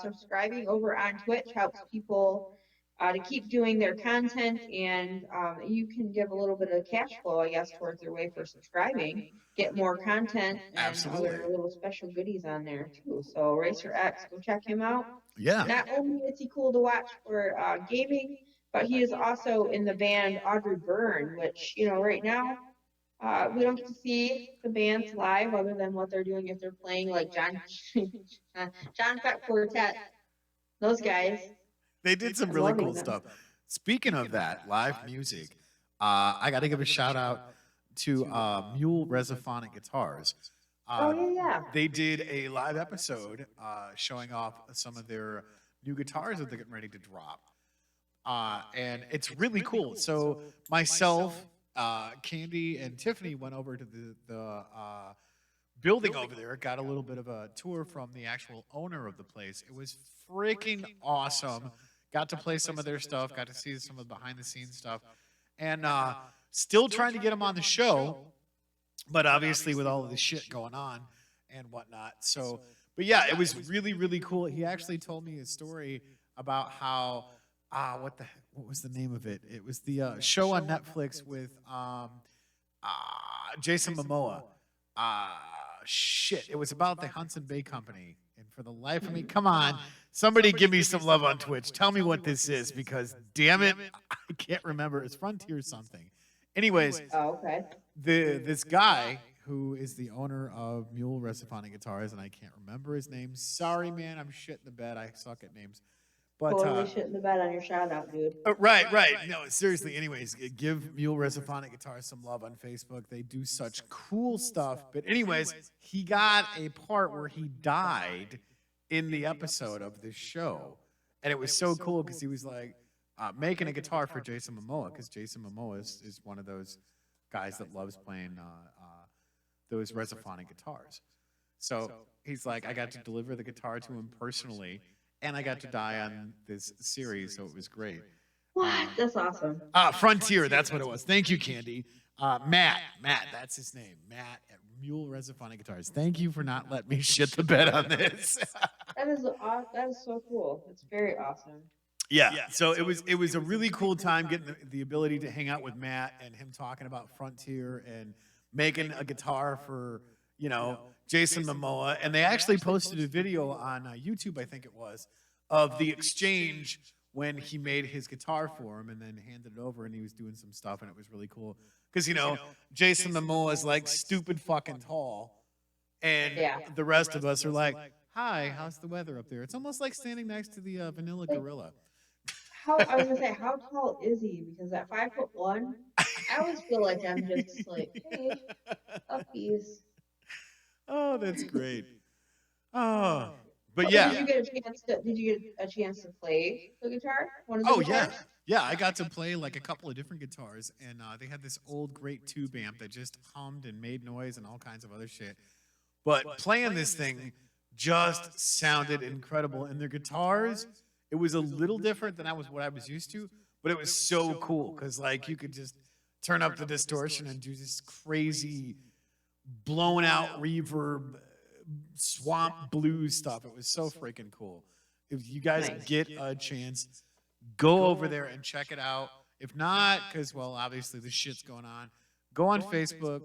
Subscribing over on Twitch helps people to keep doing their content, and you can give a little bit of cash flow, I guess, towards their way for subscribing. Get more content and Absolutely. other little special goodies on there too. So Racer X, go check him out. Yeah. Not only is he cool to watch for gaming, but he is also in the band Audrey Byrne, which, right now, we don't get to see the bands live other than what they're doing if they're playing like John Fett Quartet, those guys. They did some really cool stuff. Speaking of that, live music, I got to give a shout out to Mule Resophonic Guitars. Oh, yeah. They did a live episode showing off some of their new guitars that they're getting ready to drop. And it's really cool. So myself, Candy, and Tiffany went over to the building over there, got a little bit of a tour from the actual owner of the place. It was freaking awesome. Got to play some of their stuff, got to see some of the behind the scenes stuff, and still trying to get them on the show, but obviously with all of the shit going on and whatnot. So, but yeah, it was really, really cool. He actually told me a story about how what was the name of it? It was the show on Netflix with Jason Momoa. Shit, it was about the Hudson Bay Company. And for the life of me, come on, somebody give me some love on Twitch. Tell me what this is, because damn it, I can't remember. It's Frontier something. Anyways, okay. This guy who is the owner of Mule Resophonic Guitars, and I can't remember his name. Sorry, man, I'm shit in the bed. I suck at names. But totally shit in the bed on your shout out, dude. Right. No, seriously. Anyways, give Mule Resophonic Guitars some love on Facebook. They do such cool stuff. But anyways, he got a part where he died in the episode of this show, and it was so cool because he was like making a guitar for Jason Momoa, because Jason Momoa is one of those guys that loves playing those Resophonic guitars. So he's like, I got to deliver the guitar to him personally. And I got to die on this series, so it was great. What? That's awesome. Frontier, that's what it was. Thank you, Candy. Matt, that's his name. Matt at Mule Resophonic Guitars. Thank you for not letting me shit the bed on this. That is so cool. It's very awesome. Yeah. So it was a really cool time getting the ability to hang out with Matt and him talking about Frontier and making a guitar for, Jason Momoa. And they actually posted a video on YouTube, I think it was, of the exchange when he made his guitar for him and then handed it over, and he was doing some stuff, and it was really cool. Because, Jason Momoa is like stupid fucking tall, and the rest of us are like, hi, how's the weather up there? It's almost like standing next to the Vanilla Gorilla. I was going to say, how tall is he? Because at 5'1", I always feel like I'm just like, hey, uppies. Oh, that's great. Oh, but yeah. Did you get a chance to play the guitar? Yeah. I got to play like a couple of different guitars, and they had this old great tube amp that just hummed and made noise and all kinds of other shit. But playing this thing just sounded incredible, and their guitars, it was a little different than what I was used to, but it was so cool because like you could just turn up the distortion and do this crazy blown out reverb swamp blues stuff. It was so freaking cool. If you guys get a chance, go over there and check it out. If not, because obviously the shit's going on, go on Facebook,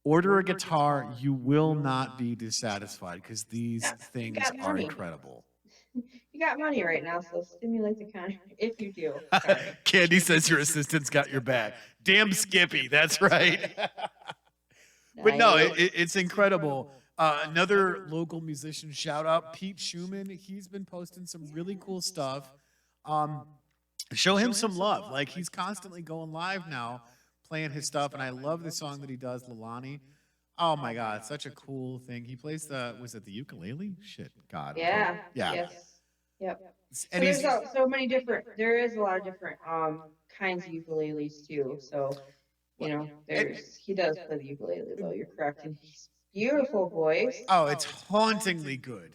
order a guitar. You will not be dissatisfied because these things are incredible. You got money right now, so stimulate the contract if you do. Candy says your assistant's got your back. Damn Skippy, that's right. But no, it's incredible. Another local musician shout out, Pete Schumann. He's been posting some really cool stuff. Show him some love. Like he's constantly going live now, playing his stuff, and I love the song that he does, Lalani. Oh my God, it's such a cool thing. He plays was it the ukulele? Shit, God. Yeah. Yes. Yep. And there's so many different. There is a lot of different kinds of ukuleles too. So. He does play the ukulele, though. You're correct, and he's beautiful voice. Oh, it's hauntingly good.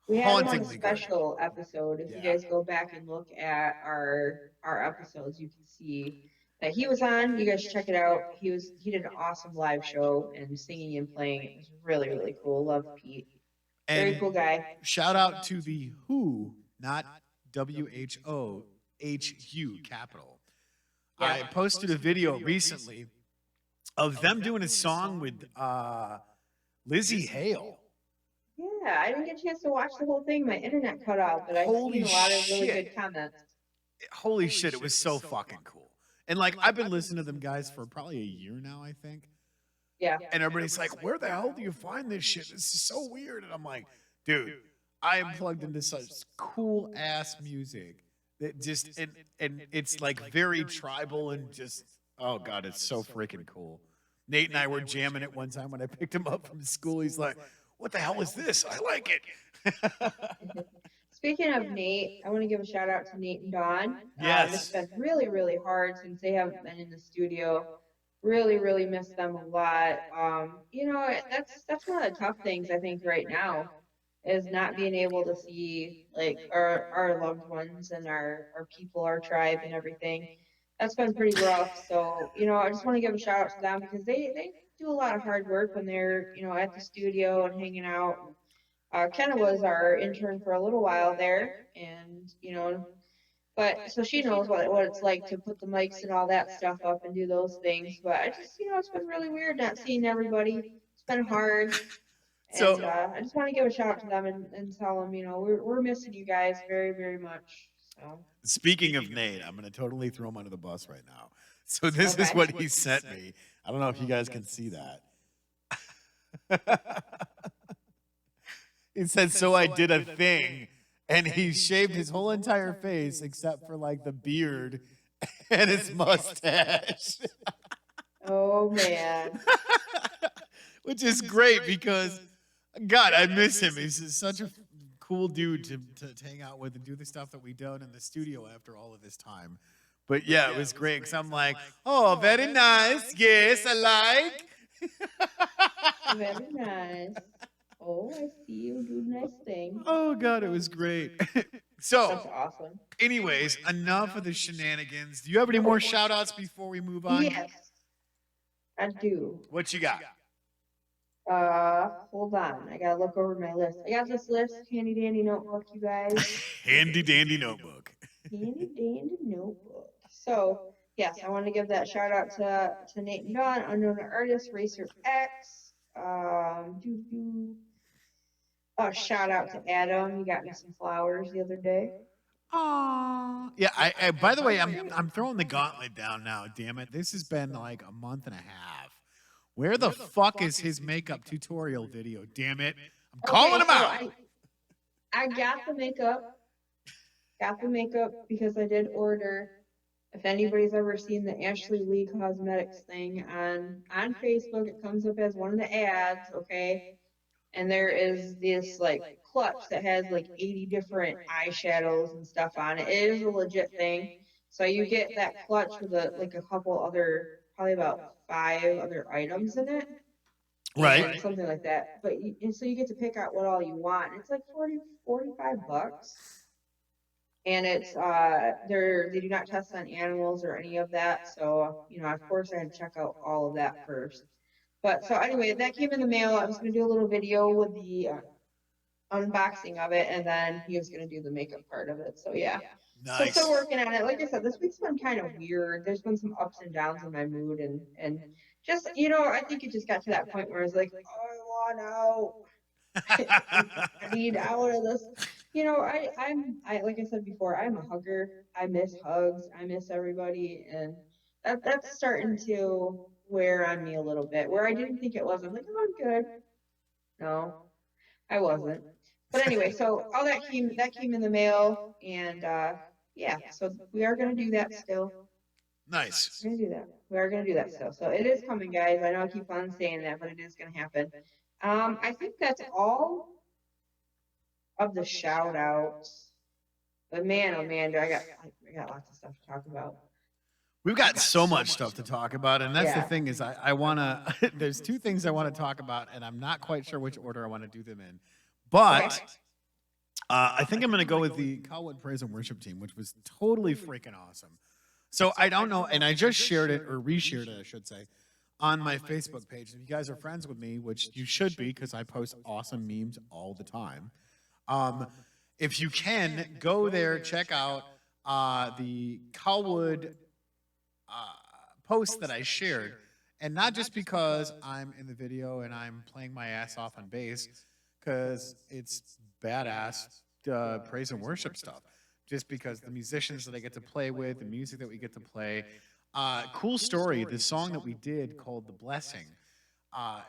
We had one special episode. If you guys go back and look at our episodes, you can see that he was on. You guys should check it out. He did an awesome live show and singing and playing. It was really, really cool. Love Pete. Very cool guy. Shout out to the Who, not WHO, HU capital. Yeah. I posted a video recently of them doing a song with Lizzie Hale. Yeah, I didn't get a chance to watch the whole thing. My internet cut out, but I've seen a lot of really good comments. Holy shit, it was so fucking cool. And like, I've been listening to them guys for probably a year now, I think. Yeah. And everybody's like, where the hell do you find this shit? This is so weird. And I'm like, dude, I am plugged into such cool ass music that just, and it's like very tribal and just, oh God, it's so freaking cool. Nate and I were jamming it one time when I picked him up from school. He's like, what the hell is this? I like it. Speaking of Nate, I want to give a shout out to Nate and Dawn. Yes. It's been really, really hard since they haven't been in the studio. Really, really miss them a lot. You know, that's one of the tough things I think right now is not being able to see like our loved ones and our people, our tribe and everything. That's been pretty rough. So, you know, I just want to give a shout out to them because they do a lot of hard work when they're, you know, at the studio and hanging out. Kenna was our intern for a little while there, and you know, but so she knows what it's like to put the mics and all that stuff up and do those things. But I just, you know, it's been really weird not seeing everybody. It's been hard. So and, I just want to give a shout out to them and tell them, you know, we're missing you guys very, very much. So. Speaking of Nate, I'm going to totally throw him under the bus right now. So this is what he sent me. I don't know if you guys can see that. He said, so I did a thing, and he shaved his whole entire face except for like the beard and his mustache. Oh, man. Which is great because, God, I miss him. He's such a cool dude to hang out with and do the stuff that we done in the studio after all of this time. But yeah, it was great because I'm like, oh, very nice. Yes, I like. Very nice. Oh, I see you do nice things. Oh, God, it was great. So, that's awesome. Anyways, enough of the shenanigans. Do you have any more shout outs before we move on? Yes, I do. What you got? Hold on. I gotta look over my list. I got this list, handy dandy notebook, you guys. Handy dandy notebook. Handy dandy notebook. So, yes, I want to give that shout out to Nate and Dawn, Unknown Artist, Racer X. Shout out to Adam. You got me some flowers the other day. Aww. Yeah, I by the way, I'm throwing the gauntlet down now, damn it. This has been like a month and a half. Where the fuck is his makeup tutorial video? Damn it. I'm calling him out. I got the makeup. Got the makeup because I did order. If anybody's ever seen the Ashley Lee Cosmetics thing on Facebook, it comes up as one of the ads, okay? And there is this like clutch that has like 80 different eyeshadows and stuff on it. It is a legit thing. So you get that clutch with a couple other, probably about 5 other items in it. Right. Something like that. And so you get to pick out what all you want. It's like $45. And it's they do not test on animals or any of that. So, you know, of course I had to check out all of that first. But so anyway, that came in the mail. I was going to do a little video with the unboxing of it, and then he was going to do the makeup part of it. So yeah. Nice. So still working on it. Like I said, this week's been kind of weird. There's been some ups and downs in my mood, and just, you know, I think it just got to that point where I was like, I want out. I need out of this. You know, I'm like I said before, I'm a hugger. I miss hugs. I miss everybody, and that's starting to wear on me a little bit. Where I didn't think it was. I'm like, oh, I'm good. No, I wasn't. But anyway, so all that came in the mail, and yeah, so we are gonna do that still. Nice. We're gonna do that. We are gonna do that still. So it is coming, guys. I know I keep on saying that, but it is gonna happen. I think that's all of the shout outs. But man, oh man, I got lots of stuff to talk about. We've got so much stuff to talk about, and that's the thing is I want to, there's 2 things I want to talk about, and I'm not quite sure which order I want to do them in. But I think I'm going to go with the Colwood Praise and Worship team, which was totally freaking awesome. So I don't know, and I just shared it or reshared it, I should say, on my Facebook page. If you guys are friends with me, which you should be, because I post awesome memes all the time. Um, if you can go there, check out the Colwood post that I shared, and not just because I'm in the video and I'm playing my ass off on bass, because it's badass praise and worship stuff. Just because the musicians that I get to play with, the music that we get to play. Cool story. The song that we did called "The Blessing."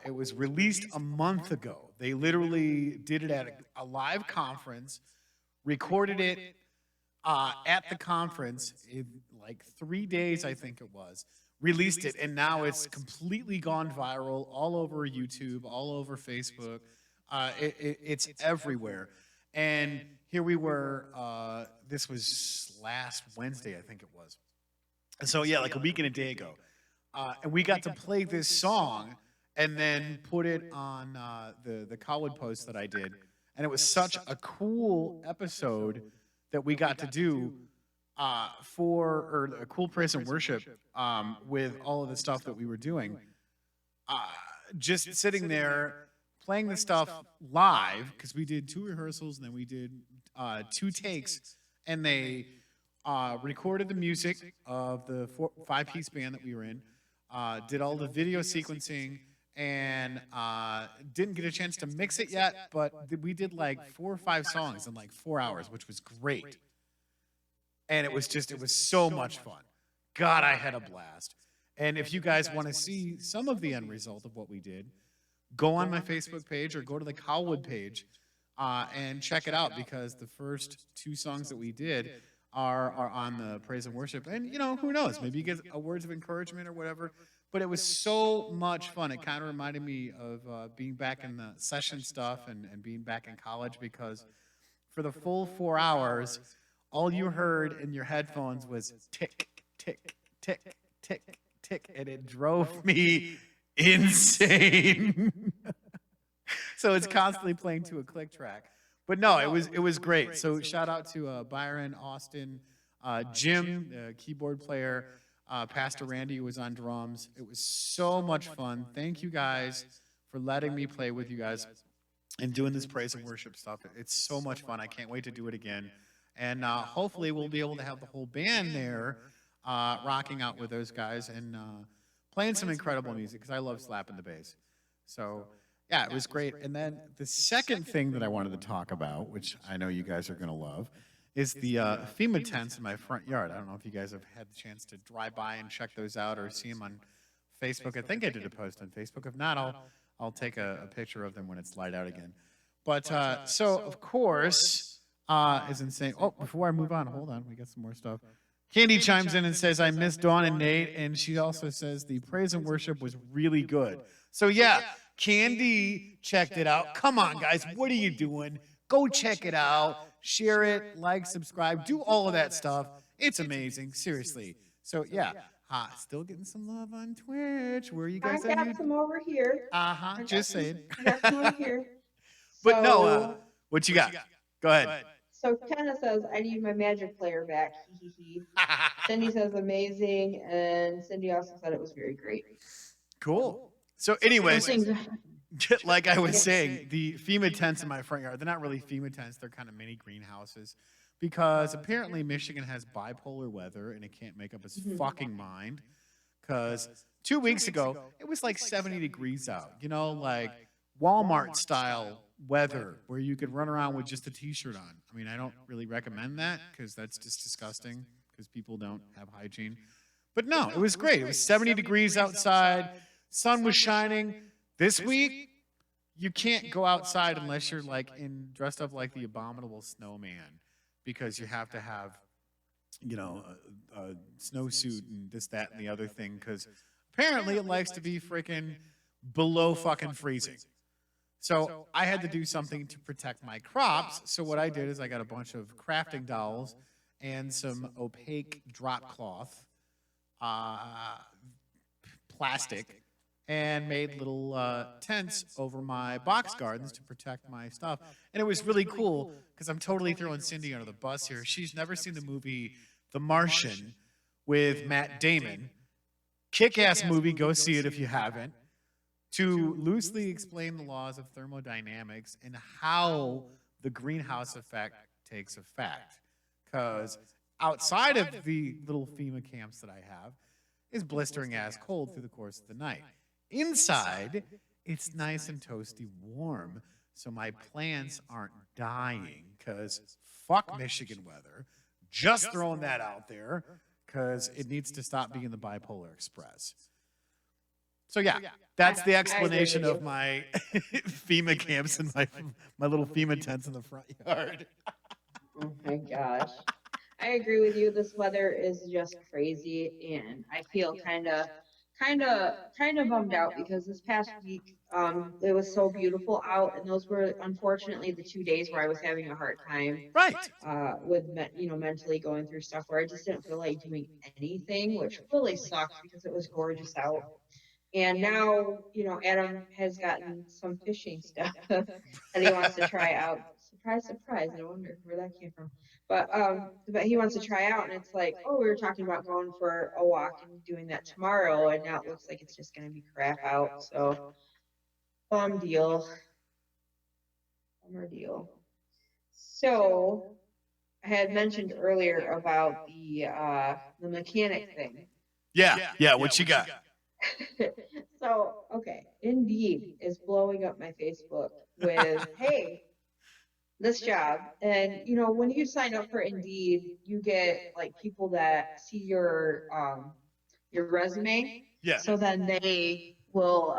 It was released a month ago. They literally did it at a live conference, recorded it at the conference in like 3 days, I think it was, released it, and now it's completely gone viral all over YouTube, all over Facebook. It's everywhere. And here we were, this was last Wednesday, I think it was. And so, yeah, like a week and a day ago. And we got to play this song and then put it on the Colwood post that I did. And it was such a cool episode that we got to do for a cool praise and worship with all of the stuff that we were doing. Just sitting there playing the stuff live, because we did 2 rehearsals and then we did 2 takes, and they recorded the music of the 5-piece band that we were in, did all the video sequencing, and didn't get a chance to mix it yet, but we did like 4 or 5 songs in like 4 hours, which was great. And it was so much fun. God, I had a blast. And if you guys want to see some of the end result of what we did, go on my Facebook page or go to the Colwood page and check it out, because the first 2 songs that we did are on the praise and worship. And, you know, who knows? Maybe you get words of encouragement or whatever. But it was so much fun. It kind of reminded me of being back in the session stuff and being back in college, because for the full 4 hours, all you heard in your headphones was tick, tick, tick, tick, tick, and it drove me insane. So it's constantly playing to a click track. But no, it was great. So shout out to Byron, Austin, Jim, the keyboard player, Pastor Randy, who was on drums. It was so much fun. Thank you guys for letting me play with you guys and doing this praise and worship stuff. It's so much fun. I can't wait to do it again. And hopefully we'll be able to have the whole band there rocking out with those guys and playing some incredible music, because I love slapping the bass. So, yeah, it was great. And then the second thing that I wanted to talk about, which I know you guys are going to love, is the FEMA tents in my front yard. I don't know if you guys have had the chance to drive by and check those out or see them on Facebook. I think I did a post on Facebook. If not, I'll take a picture of them when it's light out again. But so, of course, is insane. Oh, before I move on, hold on. We got some more stuff. Candy chimes in and says, I miss Dawn and Nate. And she also says the praise and worship was really good. So, yeah, Candy checked it out. Come on, guys. What are you doing? Go check it out. Share it, like, subscribe, do all of that stuff. It's amazing. Seriously. So, yeah. Still getting some love on Twitch. Where are you guys at? I got some over here. Just saying. I got some over here. But no, what you got? Go ahead. So Kenna says, I need my magic player back. Cindy says amazing, and Cindy also said it was very great. Cool. So anyways, like I was saying, the FEMA tents in my front yard, they're not really FEMA tents, they're kind of mini greenhouses, because apparently Michigan has bipolar weather and it can't make up its fucking mind, because 2 weeks ago, it was like 70 degrees out, you know, like Walmart style weather where you could run around with just a t-shirt on. I mean, I don't really recommend that because that's just disgusting, because people don't have hygiene. But no, it was great. It was 70 degrees outside. Sun was shining. This week, you can't go outside unless you're like dressed up like the abominable snowman, because you have to have, you know, a snowsuit and this, that, and the other thing, because apparently it likes to be freaking below fucking freezing. So I had to do something to protect my crops. So what I did is I got a bunch of crafting dowels and some opaque drop cloth, plastic, and made little tents over my box gardens to protect my stuff. And it was really cool because I'm totally throwing Cindy under the bus here. She's never seen the movie The Martian, with Matt Damon. Kick-ass movie. Go see it if you haven't. To loosely explain the laws of thermodynamics and how the greenhouse effect takes effect. Because outside of the little FEMA camps that I have, is blistering ass cold through the course of the night. Inside, it's nice and toasty warm, so my plants aren't dying, because fuck Michigan weather. Just throwing that out there, because it needs to stop being the bipolar express. So yeah, that's the explanation of my FEMA camps and my little FEMA tents in the front yard. Oh my gosh. I agree with you. This weather is just crazy, and I feel kind of bummed out because this past week, it was so beautiful out, and those were unfortunately the 2 days where I was having a hard time, Right. with mentally going through stuff where I just didn't feel like doing anything, which really sucked because it was gorgeous out. And now, Adam has gotten some fishing stuff that he wants to try out. Surprise, surprise. I wonder where that came from. But he wants to try out, and it's like, oh, we were talking about going for a walk and doing that tomorrow, and now it looks like it's just going to be crap out. So, bummer deal. So, I had mentioned earlier about the mechanic thing. Yeah. What you got? So, okay, Indeed is blowing up my Facebook with, hey, this job. And, when you sign up for Indeed, you get like people that see your resume. Yeah. So then they will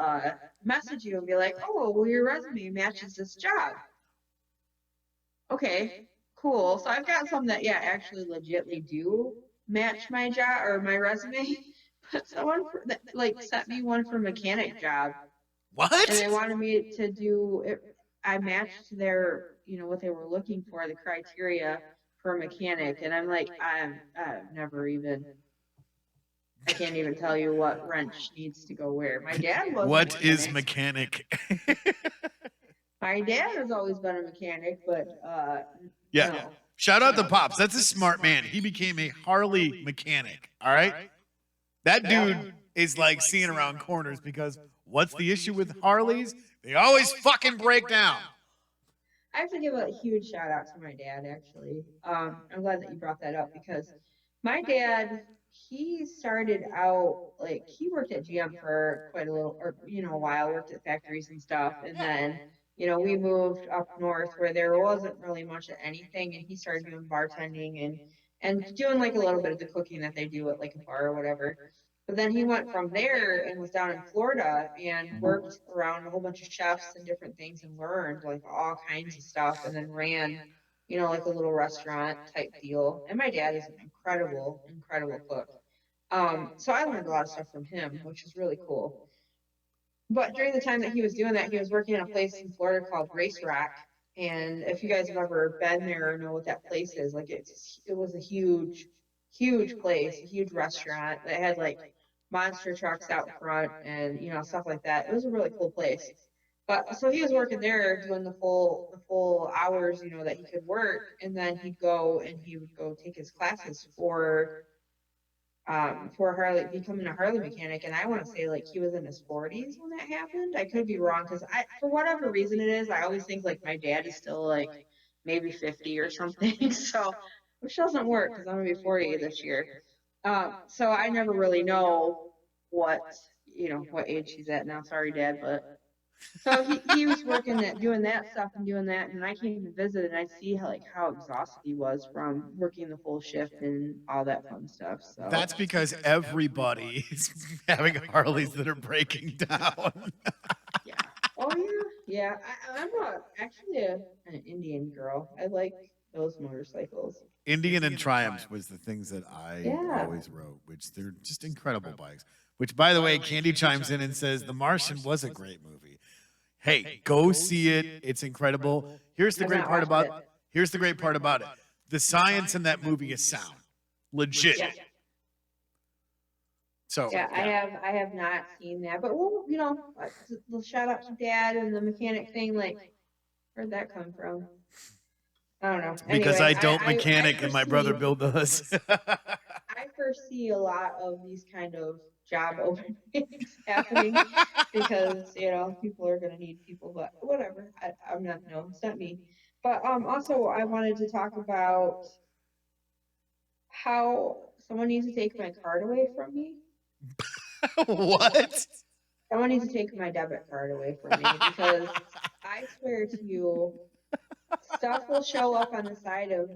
message you and be like, oh, well, your resume matches this job. Okay, cool. So I've got some that, actually legitly do match my job or my resume. But someone sent me one for mechanic job. What? And they wanted me to do it. I matched their, what they were looking for, the criteria for a mechanic. And I'm like, I can't even tell you what wrench needs to go where. My dad was. What is mechanic? My dad has always been a mechanic, but yeah. No. Shout out to Pops. That's a smart man. He became a Harley mechanic. All right. That dude is like seeing around corners, because what's the issue with Harleys? They always fucking break down. I have to give a huge shout out to my dad, actually. I'm glad that you brought that up, because my dad, he started out, he worked at GM for quite a little, or, a while, worked at factories and stuff. And then, we moved up north where there wasn't really much of anything. And he started doing bartending and doing a little bit of the cooking that they do at a bar or whatever. But then he went from there and was down in Florida and worked around a whole bunch of chefs and different things and learned all kinds of stuff, and then ran, a little restaurant type deal. And my dad is an incredible cook. So I learned a lot of stuff from him, which is really cool. But during the time that he was doing that, he was working in a place in Florida called Race Rock. And if you guys have ever been there or know what that place is, it was a huge place, a huge restaurant that had monster trucks out front and stuff like that. It was a really cool place. But so he was working there doing the full hours that he could work, and then he would go take his classes for Harley, becoming a Harley mechanic. And I want to say he was in his 40s when that happened. I could be wrong, because for whatever reason it is, I always think my dad is still maybe 50 or something. So, which doesn't work because I'm gonna be 40 this year. So I never really know what age he's at now. Sorry, Dad, but so he was working at doing that stuff and doing that, and I came to visit, and I see how exhausted he was from working the full shift and all that fun stuff. So that's because everybody is having Harleys that are breaking down. Yeah. Oh yeah. I'm actually an Indian girl. I like those motorcycles. Indian and Triumphs was the things that I always wrote, which they're just incredible bikes. Which, by the way, Candy chimes in and says The Martian was a great movie. Hey, go see it. It's incredible. Here's the great part about it. The science in that movie is sound. Legit. Yeah. So I have not seen that. But the shout out to Dad and the mechanic thing, where'd that come from? I don't know. Because anyway, I don't mechanic and my brother Bill does. I foresee a lot of these kind of job openings happening because, people are going to need people, but whatever. I'm not, no, it's not me. But also, I wanted to talk about how someone needs to take my card away from me. What? Someone needs to take my debit card away from me because I swear to you, stuff will show up on the side of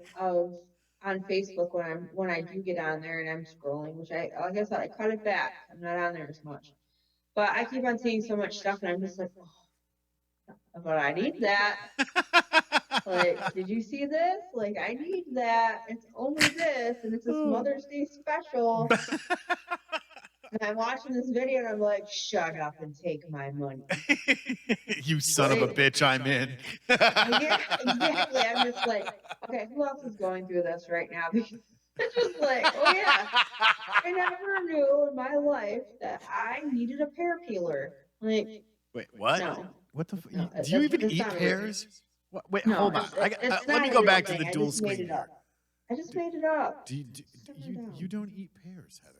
on Facebook when I do get on there and I'm scrolling, which like I said, I cut it back. I'm not on there as much. But I keep on seeing so much stuff and I'm just like, oh, but I need that. Like, did you see this? Like, I need that. It's only this, and it's this Mother's Day special. And I'm watching this video and I'm like, shut up and take my money. You son of a bitch, I'm in. Yeah, exactly. I'm just like, okay, who else is going through this right now? Because it's just like, oh yeah, I never knew in my life that I needed a pear peeler. Like, wait, what? No. What the? No, Do you even that's eat not pears? What, wait, No, hold on. it's Let me not a go real back to thing. the I dual just made screen it up. here. I just made it up. You don't eat pears, Heather?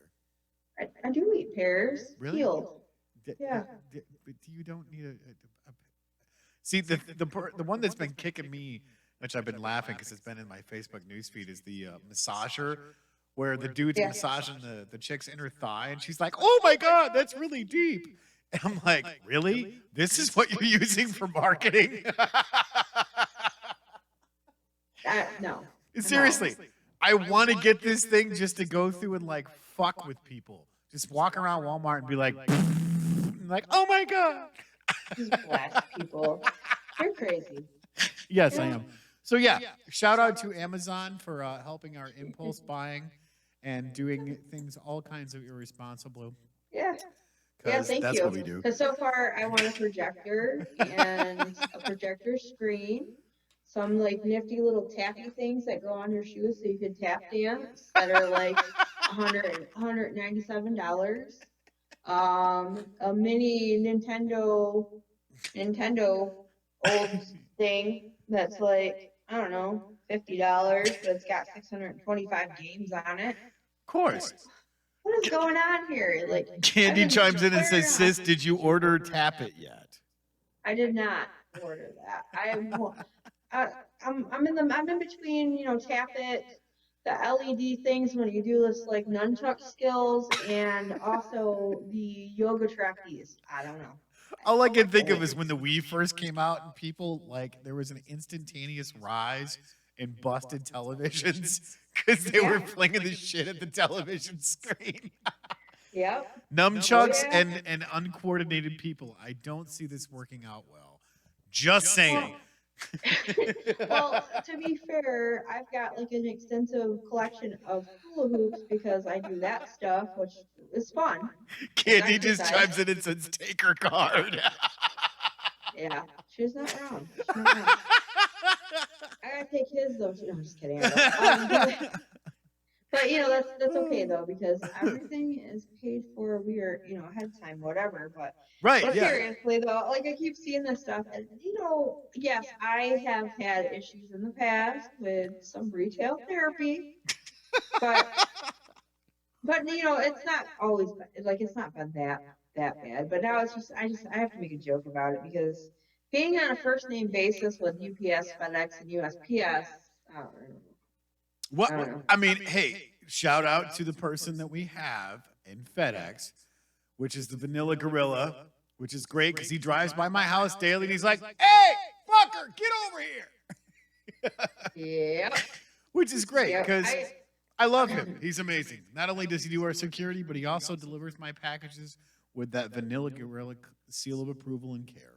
I do eat pears. Really? Peeled. Yeah. But you don't need a see the one that's been kicking me, which I've been laughing because it's been in my Facebook newsfeed, is the massager, where the dude's massaging the chick's inner thigh, and she's like, "Oh my god, that's really deep." And I'm like, "Really? This is what you're using for marketing?" No. Seriously, I want to get this thing just to go through and like fuck with people. Just walk around Walmart and be like, like, "Oh my god." Just blast people. You're crazy. Yes, I am. So yeah, shout out to Amazon for helping our impulse buying and doing things all kinds of irresponsible. Yeah. Yeah, thank you. What we do. Because so far I want a projector and a projector screen, some like nifty little tappy things that go on your shoes so you can tap dance that are like $197. A mini Nintendo old thing that's like, I don't know, $50, but it's got 625 games on it. Of course. What is going on here? Like, Candy chimes in and says, "Sis, did you order Tap It yet?" I did not order that. I'm in between, Tap It, the LED things when you do this like nunchuck skills, and also the yoga trapeze. I don't know. All I can think of is when the Wii first came out and people like there was an instantaneous rise in busted televisions because they were flinging the shit at the television screen. Yep. Nunchucks and uncoordinated people. I don't see this working out well. Just saying. Well, to be fair, I've got like an extensive collection of hula hoops because I do that stuff, which is fun. Candy just chimes in and says, "Take her card." Yeah, she's not wrong. I gotta take his though. No, I'm just kidding. But that's okay though because everything is paid for. We are ahead of time, whatever. But seriously though, like I keep seeing this stuff, and yes, I have had issues in the past with some retail therapy, but it's not always like it's not been that bad. But now it's just I have to make a joke about it because being on a first name basis with UPS, FedEx, and USPS. What? I mean, hey, shout out to the person that we have in FedEx, which is the Vanilla Gorilla, which is great because he drives by my house daily and he's like, "Hey, fucker, get over here." Yeah. Which is great because I love him. He's amazing. Not only does he do our security, but he also delivers my packages with that Vanilla Gorilla seal of approval and care.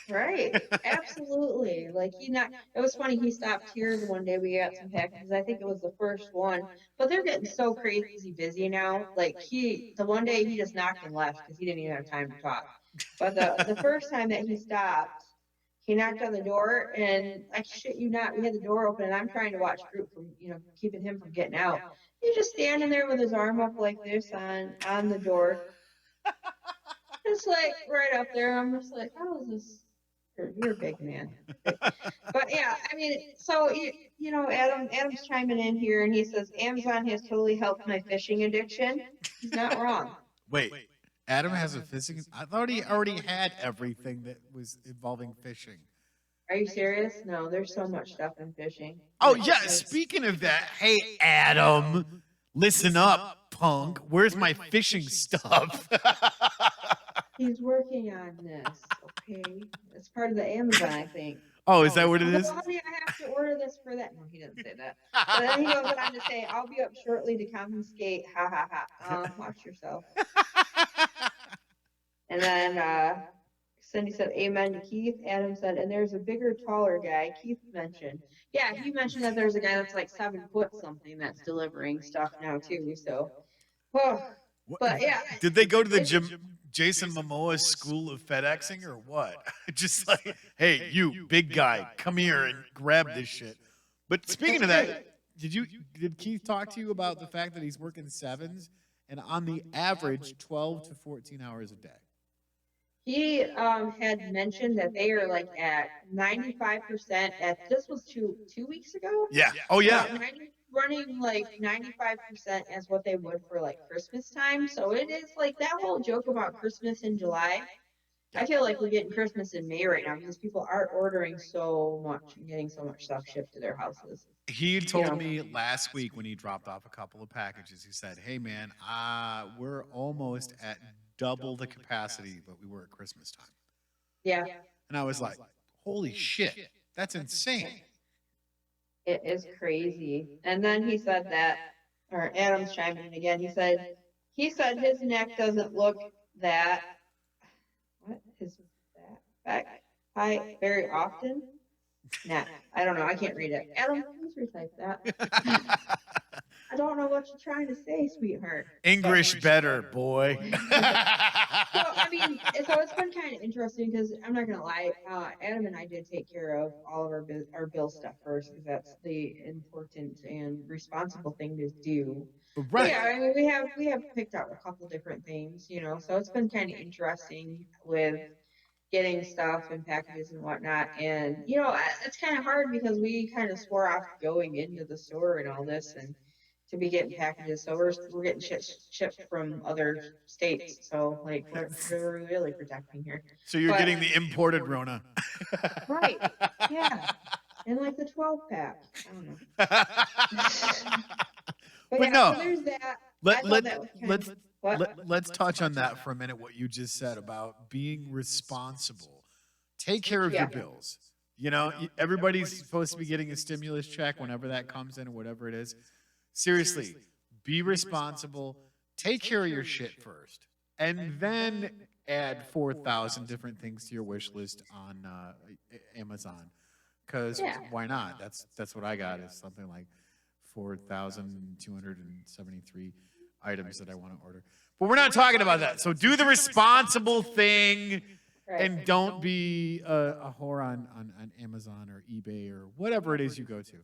Right. Absolutely. Like it was funny. He stopped here the one day we got some packages. I think it was the first one, but they're getting so crazy busy now. Like the one day he just knocked and left because he didn't even have time to talk. But the first time that he stopped, he knocked on the door and I shit you not, we had the door open and I'm trying to watch group from, keeping him from getting out. He's just standing there with his arm up like this on the door. Just like right up there. I'm just like, how is this? You're a big man. But yeah, I mean, so you know, Adam's chiming in here, and he says Amazon has totally helped my fishing addiction. He's not wrong. Wait, Adam has a fishing. I thought he already had everything that was involving fishing. Are you serious? No, there's so much stuff in fishing. Oh yeah. Speaking of that, hey Adam, listen up, punk. Where's my fishing stuff? He's working on this. Okay, it's part of the Amazon, I think. Oh, is that what it is? Honey, I have to order this for that. No, he didn't say that. But then he goes on to say, "I'll be up shortly to confiscate." Ha ha ha. Watch yourself. And then Cindy said, "Amen to Keith." Adam said, "And there's a bigger, taller guy." Keith mentioned. Yeah, he mentioned that there's a guy that's like 7 foot something that's delivering stuff now too. So, oh, but yeah. Did they go to the Jason Momoa School of FedExing or what? Just like, hey, you big guy, come here and grab this shit. But speaking of that, did Keith talk to you about the fact that he's working 7s and on the average 12 to 14 hours a day? He had mentioned that they are like at 95% this was two weeks ago. Yeah. Oh yeah. Running like 95% as what they would for like Christmas time. So it is like that whole joke about Christmas in July. I feel like we're getting Christmas in May right now because people are ordering so much and getting so much stuff shipped to their houses. He told me last week when he dropped off a couple of packages, he said, "Hey man, we're almost at double the capacity that we were at Christmas time." Yeah. And I was like, holy shit, that's insane. It is crazy. And then he said that, or Adam's chiming in again. He said his neck doesn't look that, what is that, back high very often. Nah, I don't know. I can't read it. Adam, please retype that. I don't know what you're trying to say, sweetheart. English better, boy. So, I mean, so it's been kind of interesting because I'm not going to lie. Adam and I did take care of all of our bill stuff first because that's the important and responsible thing to do. Right. But yeah, I mean, we have picked out a couple different things, you know, so it's been kind of interesting with getting stuff and packages and whatnot. And, you know, it's kind of hard because we kind of swore off going into the store and all this and to be getting packages. So we're getting shipped from other states. So like we're really protecting here. So you're getting the imported Rona. Right. Yeah. And like the 12 pack. I don't know. but yeah, no. So there's that. Let's touch on that for a minute, what you just said about being responsible. Take care of your bills. You know, everybody's supposed to be getting a stimulus check whenever that comes in or whatever it is. Seriously, be responsible. Take care of your shit first. And then add 4,000 different things to your wish list on Amazon. Because why not? That's what I got is something like 4,273 items that I want to order. But we're not talking about that. So do the responsible thing and don't be a whore on Amazon or eBay or whatever it is you go to.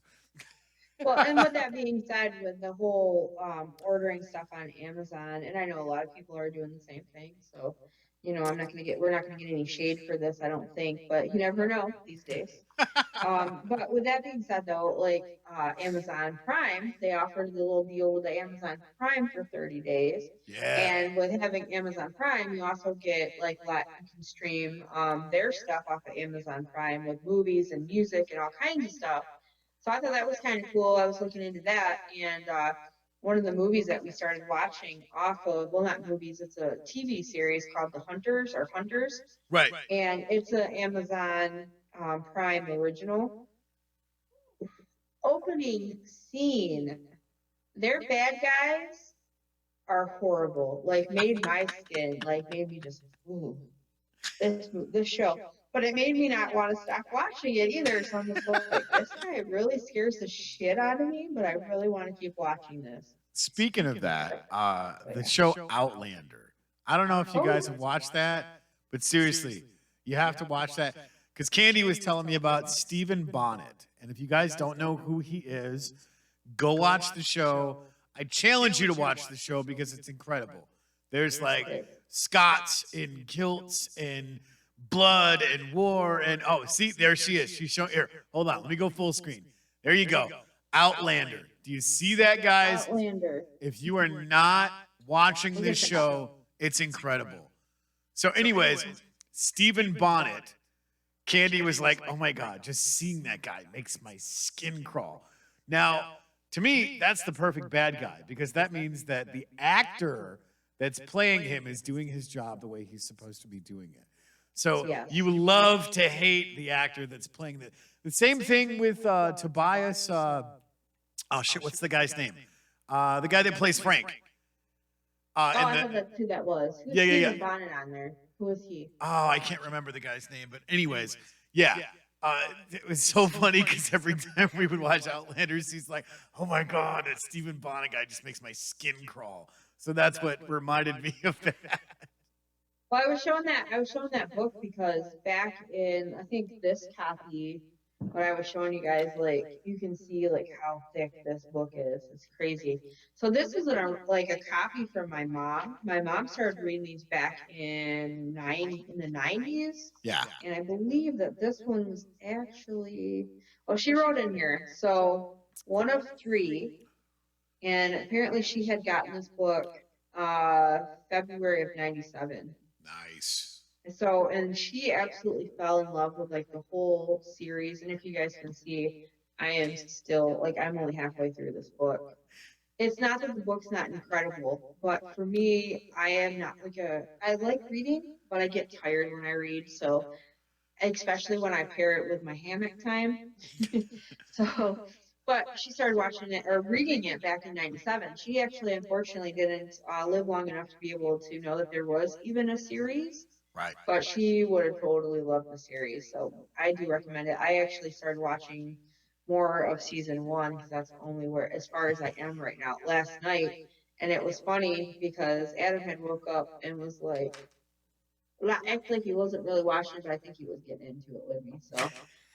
Well, and with that being said, with the whole ordering stuff on Amazon, and I know a lot of people are doing the same thing. So, you know, we're not gonna get any shade for this, I don't think, but you never know these days. But with that being said, though, like Amazon Prime, they offered the little deal with the Amazon Prime for 30 days. Yeah. And with having Amazon Prime, you also get like you can stream their stuff off of Amazon Prime with movies and music and all kinds of stuff. So I thought that was kind of cool. I was looking into that, and one of the movies that we started watching off of, well, not movies, it's a TV series called The Hunters or Hunters. Right. And it's an Amazon Prime original. Opening scene, their bad guys are horrible. Like made my skin, like made me just, ooh, this show. But it made me not want to stop watching it either. So I'm just like, this guy really scares the shit out of me, but I really want to keep watching this. Speaking of that, the show Outlander. I don't know if you guys have watched that, but seriously, you have to watch that. Because Candy was telling me about Stephen Bonnet. And if you guys don't know who he is, go watch the show. I challenge you to watch the show because it's incredible. There's like Scots in kilts and blood and war and oh, see, there she is. She's showing here. Hold on, let me go full screen. There you go. Outlander. Do you see that, guys? Outlander. If you are not watching this show, it's incredible. So, anyways, Stephen Bonnet, Candy was like, oh my God, just seeing that guy makes my skin crawl. Now, to me, that's the perfect bad guy because that means that the actor that's playing him is doing his job the way he's supposed to be doing it. So you love to hate the actor that's playing the same thing with Tobias. Oh shit, what's the guy's name? The guy that plays Frank. I know that's who that was. Who's Stephen Bonnet on there? Who is he? Oh, I can't remember the guy's name, but anyways, yeah. It was so funny because every time we would watch Outlanders, he's like, "Oh my God, that Stephen Bonnet guy just makes my skin crawl." So that's what reminded me of that. Well, I was showing that book because back in, I think this copy, when I was showing you guys, like, you can see like how thick this book is. It's crazy. So this is like a copy from my mom. My mom started reading these back in the 90s. Yeah. And I believe that this one was actually, oh, she wrote in here. So one of three. And apparently she had gotten this book February of 97. Nice. So, and she absolutely fell in love with like the whole series. And if you guys can see, I am still like, I'm only halfway through this book. It's not that the book's not incredible, but for me, I am not like I like reading, but I get tired when I read. So, especially when I pair it with my hammock time. So, but she started watching it or reading it back in 97. She actually, unfortunately, didn't live long enough to be able to know that there was even a series. Right. But she would have totally loved the series. So I do recommend it. I actually started watching more of season 1 because that's only where, as far as I am right now, last night. And it was funny because Adam had woke up and was like, actually, he wasn't really watching it, but I think he was getting into it with me. So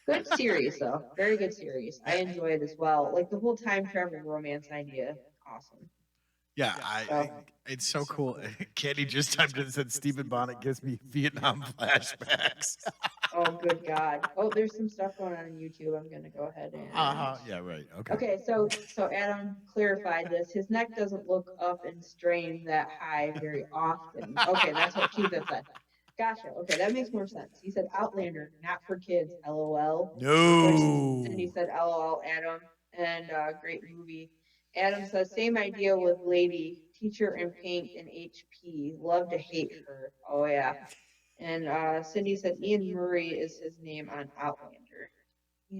good series, though. Very good series. I enjoy it as well. Like the whole time travel romance idea, awesome. Yeah, it's so cool. Candy just typed in and said Stephen Bonnet gives me Vietnam flashbacks. Oh, good God. Oh, there's some stuff going on YouTube. I'm going to go ahead and. Yeah, right. Okay. Okay, so Adam clarified this. His neck doesn't look up and strain that high very often. Okay, that's what Keith said. Gotcha. Okay, that makes more sense. He said Outlander, not for kids. LOL. No. And he said LOL, Adam, and great movie. Adam says same idea with Lady, teacher in Pink and HP. Love to hate her. Oh yeah. And Cindy said Ian Murray is his name on Outlander.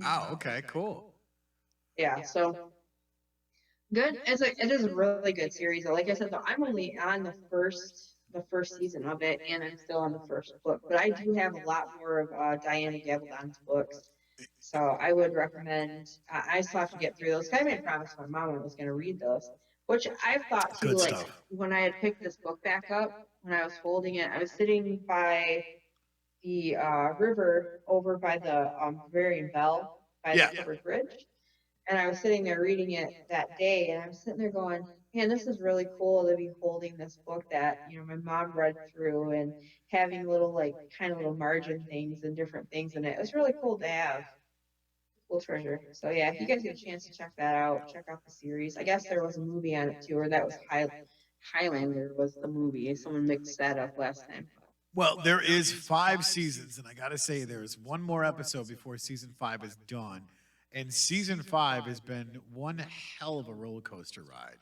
Oh, okay, cool. Yeah, so good. It is a really good series. Like I said, though, I'm only on the first season of it, and I'm still on the first book. But I do have a lot more of Diana Gabaldon's books, so I would recommend. I still have to get through those. I made a promise to my mom I was going to read those, which I've thought too. Like when I had picked this book back up, when I was holding it, I was sitting by the river over by the Bavarian Bell by the covered bridge. And I was sitting there reading it that day, and I'm sitting there going, man, this is really cool to be holding this book that, my mom read through and having little, like, kind of little margin things and different things in it. It was really cool to have. Cool treasure. So, yeah, if you guys get a chance to check that out, check out the series. I guess there was a movie on it, too, or that was Highlander was the movie. Someone mixed that up last time. Well, there is 5 seasons, and I got to say, there is one more episode before season 5 is done. And season 5 has been one hell of a roller coaster ride.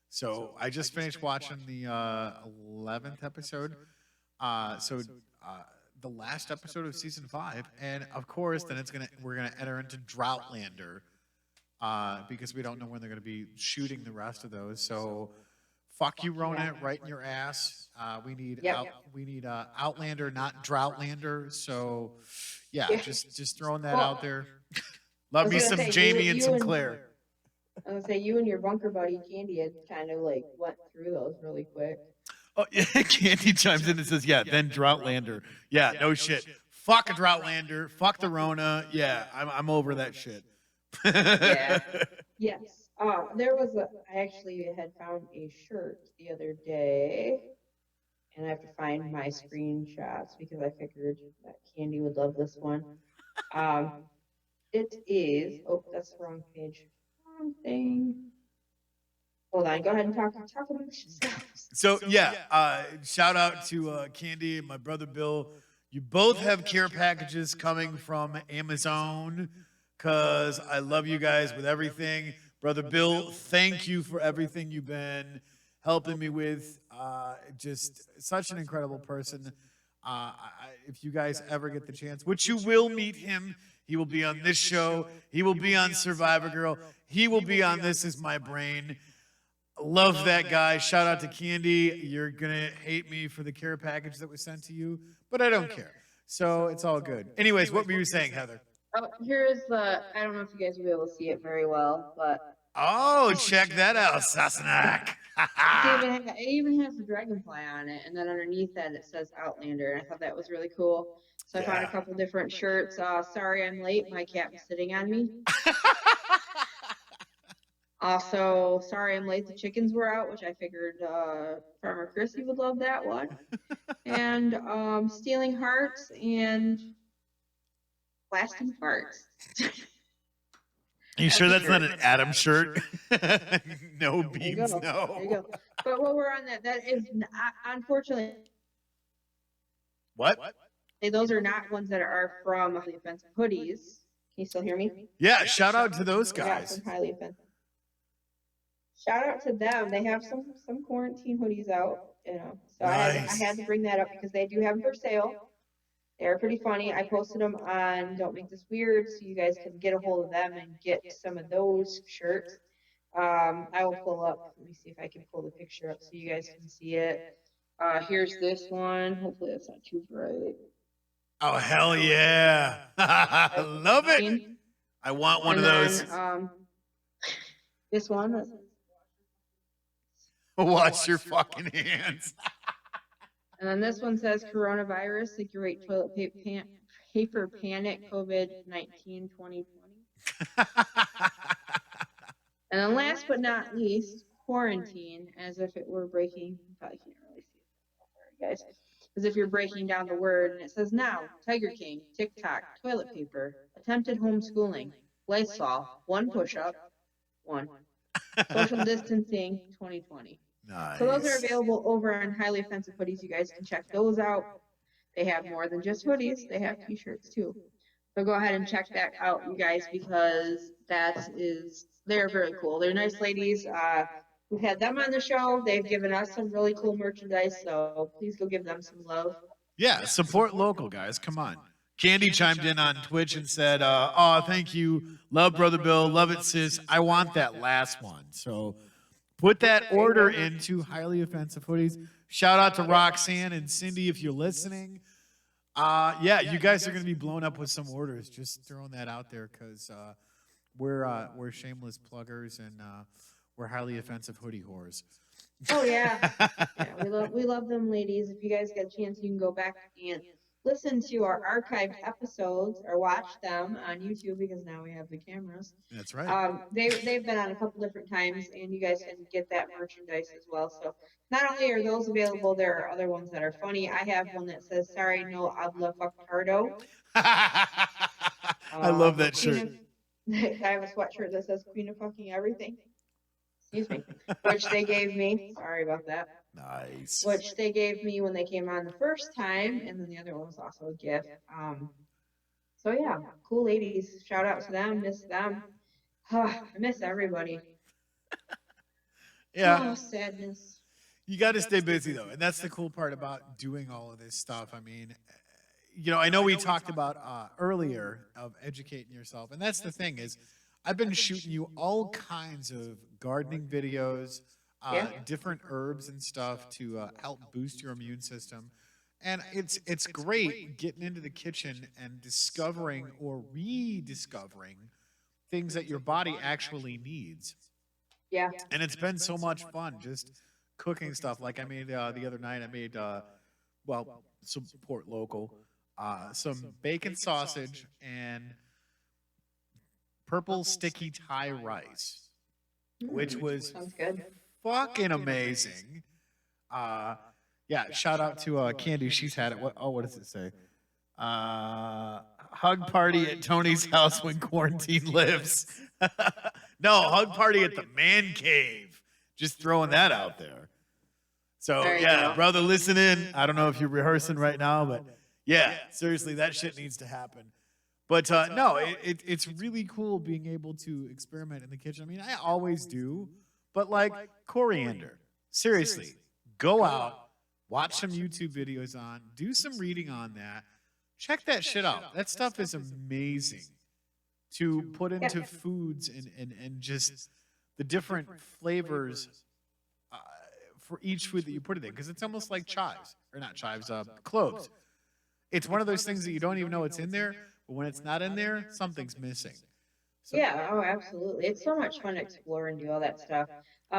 So I just finished watching the 11th episode. The last episode of season 5, and of course, then we're gonna enter into Droughtlander, because we don't know when they're gonna be shooting the rest of those. So fuck you, Rona, right in your ass. We need Outlander, not Droughtlander. So yeah, just throwing that out there. Love me some Jamie and some Claire. I was gonna say you and your bunker buddy Candy had kind of like went through those really quick. Oh yeah, Candy chimes in and says, "Yeah, then Droughtlander. Yeah, no shit. Fuck a Droughtlander. Fuck the Rona. Yeah, I'm over that shit." Yeah. Yes. I actually had found a shirt the other day. and I have to find my screenshots because I figured that Candy would love this one. It is. Oh, that's the wrong page. Wrong thing. Hold on. Go ahead and talk about yourself. So yeah, shout out to Candy and my brother Bill. You both have care packages coming from Amazon because I love you guys with everything. Brother Bill, thank you for everything you've been helping me with. Just such an incredible person. If you guys ever get the chance, which you will meet him, he will be on this show. He will be on Survivor Girl. He will be on This Is My Brain. Love that guy. Shout out to Candy. You're going to hate me for the care package that was sent to you, but I don't care. So it's all good. Anyways, what were you saying, Heather? Oh, here's the, I don't know if you guys will be able to see it very well, but. Oh, check that out, Sassenach. It even has the dragonfly on it, and then underneath that it says Outlander, and I thought that was really cool. So I found a couple different shirts. Sorry I'm late, my cat was sitting on me. Also, sorry I'm late, the chickens were out, which I figured Farmer Chrissy would love that one. And Stealing Hearts and Blasting Farts. You sure that's not an Adam shirt? No beans, no. There you go. But while we're on that is unfortunately. What? Those are not ones that are from Highly Offensive Hoodies. Can you still hear me? Yeah, shout out to those guys. From Highly Offensive. Shout out to them. They have some quarantine hoodies out, you know. So nice. I had to bring that up because they do have them for sale. They're pretty funny. I posted them on Don't Make This Weird, so you guys can get a hold of them and get some of those shirts. I will pull up. Let me see if I can pull the picture up so you guys can see it. Here's this one. Hopefully that's not too bright. Oh, hell yeah. I love it. I want one of those. This one. Wash your fucking hands. And then this one says coronavirus, the great toilet paper panic, COVID-19 2020. And then last but not least, quarantine, as if it were breaking. You probably can't really see it, guys. As if you're breaking down the word, and it says now, Tiger King, TikTok, toilet paper, attempted homeschooling, Lysol, 1 push-up, 1. Social distancing, 2020. Nice. So those are available over on Highly Offensive Hoodies. You guys can check those out. They have more than just hoodies. They have t-shirts too. So go ahead and check that out, you guys, because they're very cool. They're nice ladies. We've had them on the show. They've given us some really cool merchandise. So please go give them some love. Yeah, support local, guys. Come on. Candy chimed in on Twitch and said, oh, thank you. Love Brother Bill. Love it, sis. I want that last one. So put that order into Highly Offensive Hoodies. Shout out to Roxanne and Cindy if you're listening. Yeah, you guys are going to be blown up with some orders. Just throwing that out there because we're shameless pluggers and we're highly offensive hoodie whores. Oh yeah, we love them, ladies. If you guys get a chance, you can go back and listen to our archived episodes or watch them on YouTube because now we have the cameras. That's right. They've been on a couple different times, and you guys can get that merchandise as well. So not only are those available, there are other ones that are funny. I have one that says "Sorry, no habla fuckardo." I love that shirt. I have a sweatshirt that says "Queen of Fucking Everything." Excuse me, which they gave me. Sorry about that. Nice. Which they gave me when they came on the first time, and then the other one was also a gift. So yeah, cool ladies. Shout out to them. Miss them. I miss everybody. Yeah. Oh, sadness. You got to stay busy though, and that's the cool part about doing all of this stuff. I mean, you know, I know we talked about earlier of educating yourself, and that's the thing is, I've been shooting you all kinds of gardening videos. Different herbs and stuff to help boost your immune system. And it's great getting into the kitchen and discovering or rediscovering things that your body actually needs. Yeah. And it's been so much fun just cooking stuff. Like I made the other night, I made, support local, some bacon sausage and purple sticky Thai rice, which was sounds good. Fucking amazing. Yeah, shout out to Candy. She's had it. What does it say? Hug party at Tony's house when quarantine lives. No, hug party at the man cave. Just throwing that out there. So yeah, brother, listen in. I don't know if you're rehearsing right now, but yeah, seriously, that shit needs to happen. But no, it's really cool being able to experiment in the kitchen. I mean, I always do, but like coriander. Seriously, go out, watch some YouTube videos on, do some reading on that. Check that shit out. That stuff is amazing to put into foods and just the different flavors for each food that you put it in. Because it's almost like chives, or not chives, cloves. It's one of those things that you don't even know it's in there, but when it's not in there, something's missing. So, yeah, oh, absolutely. It's so much fun to explore and do all that stuff.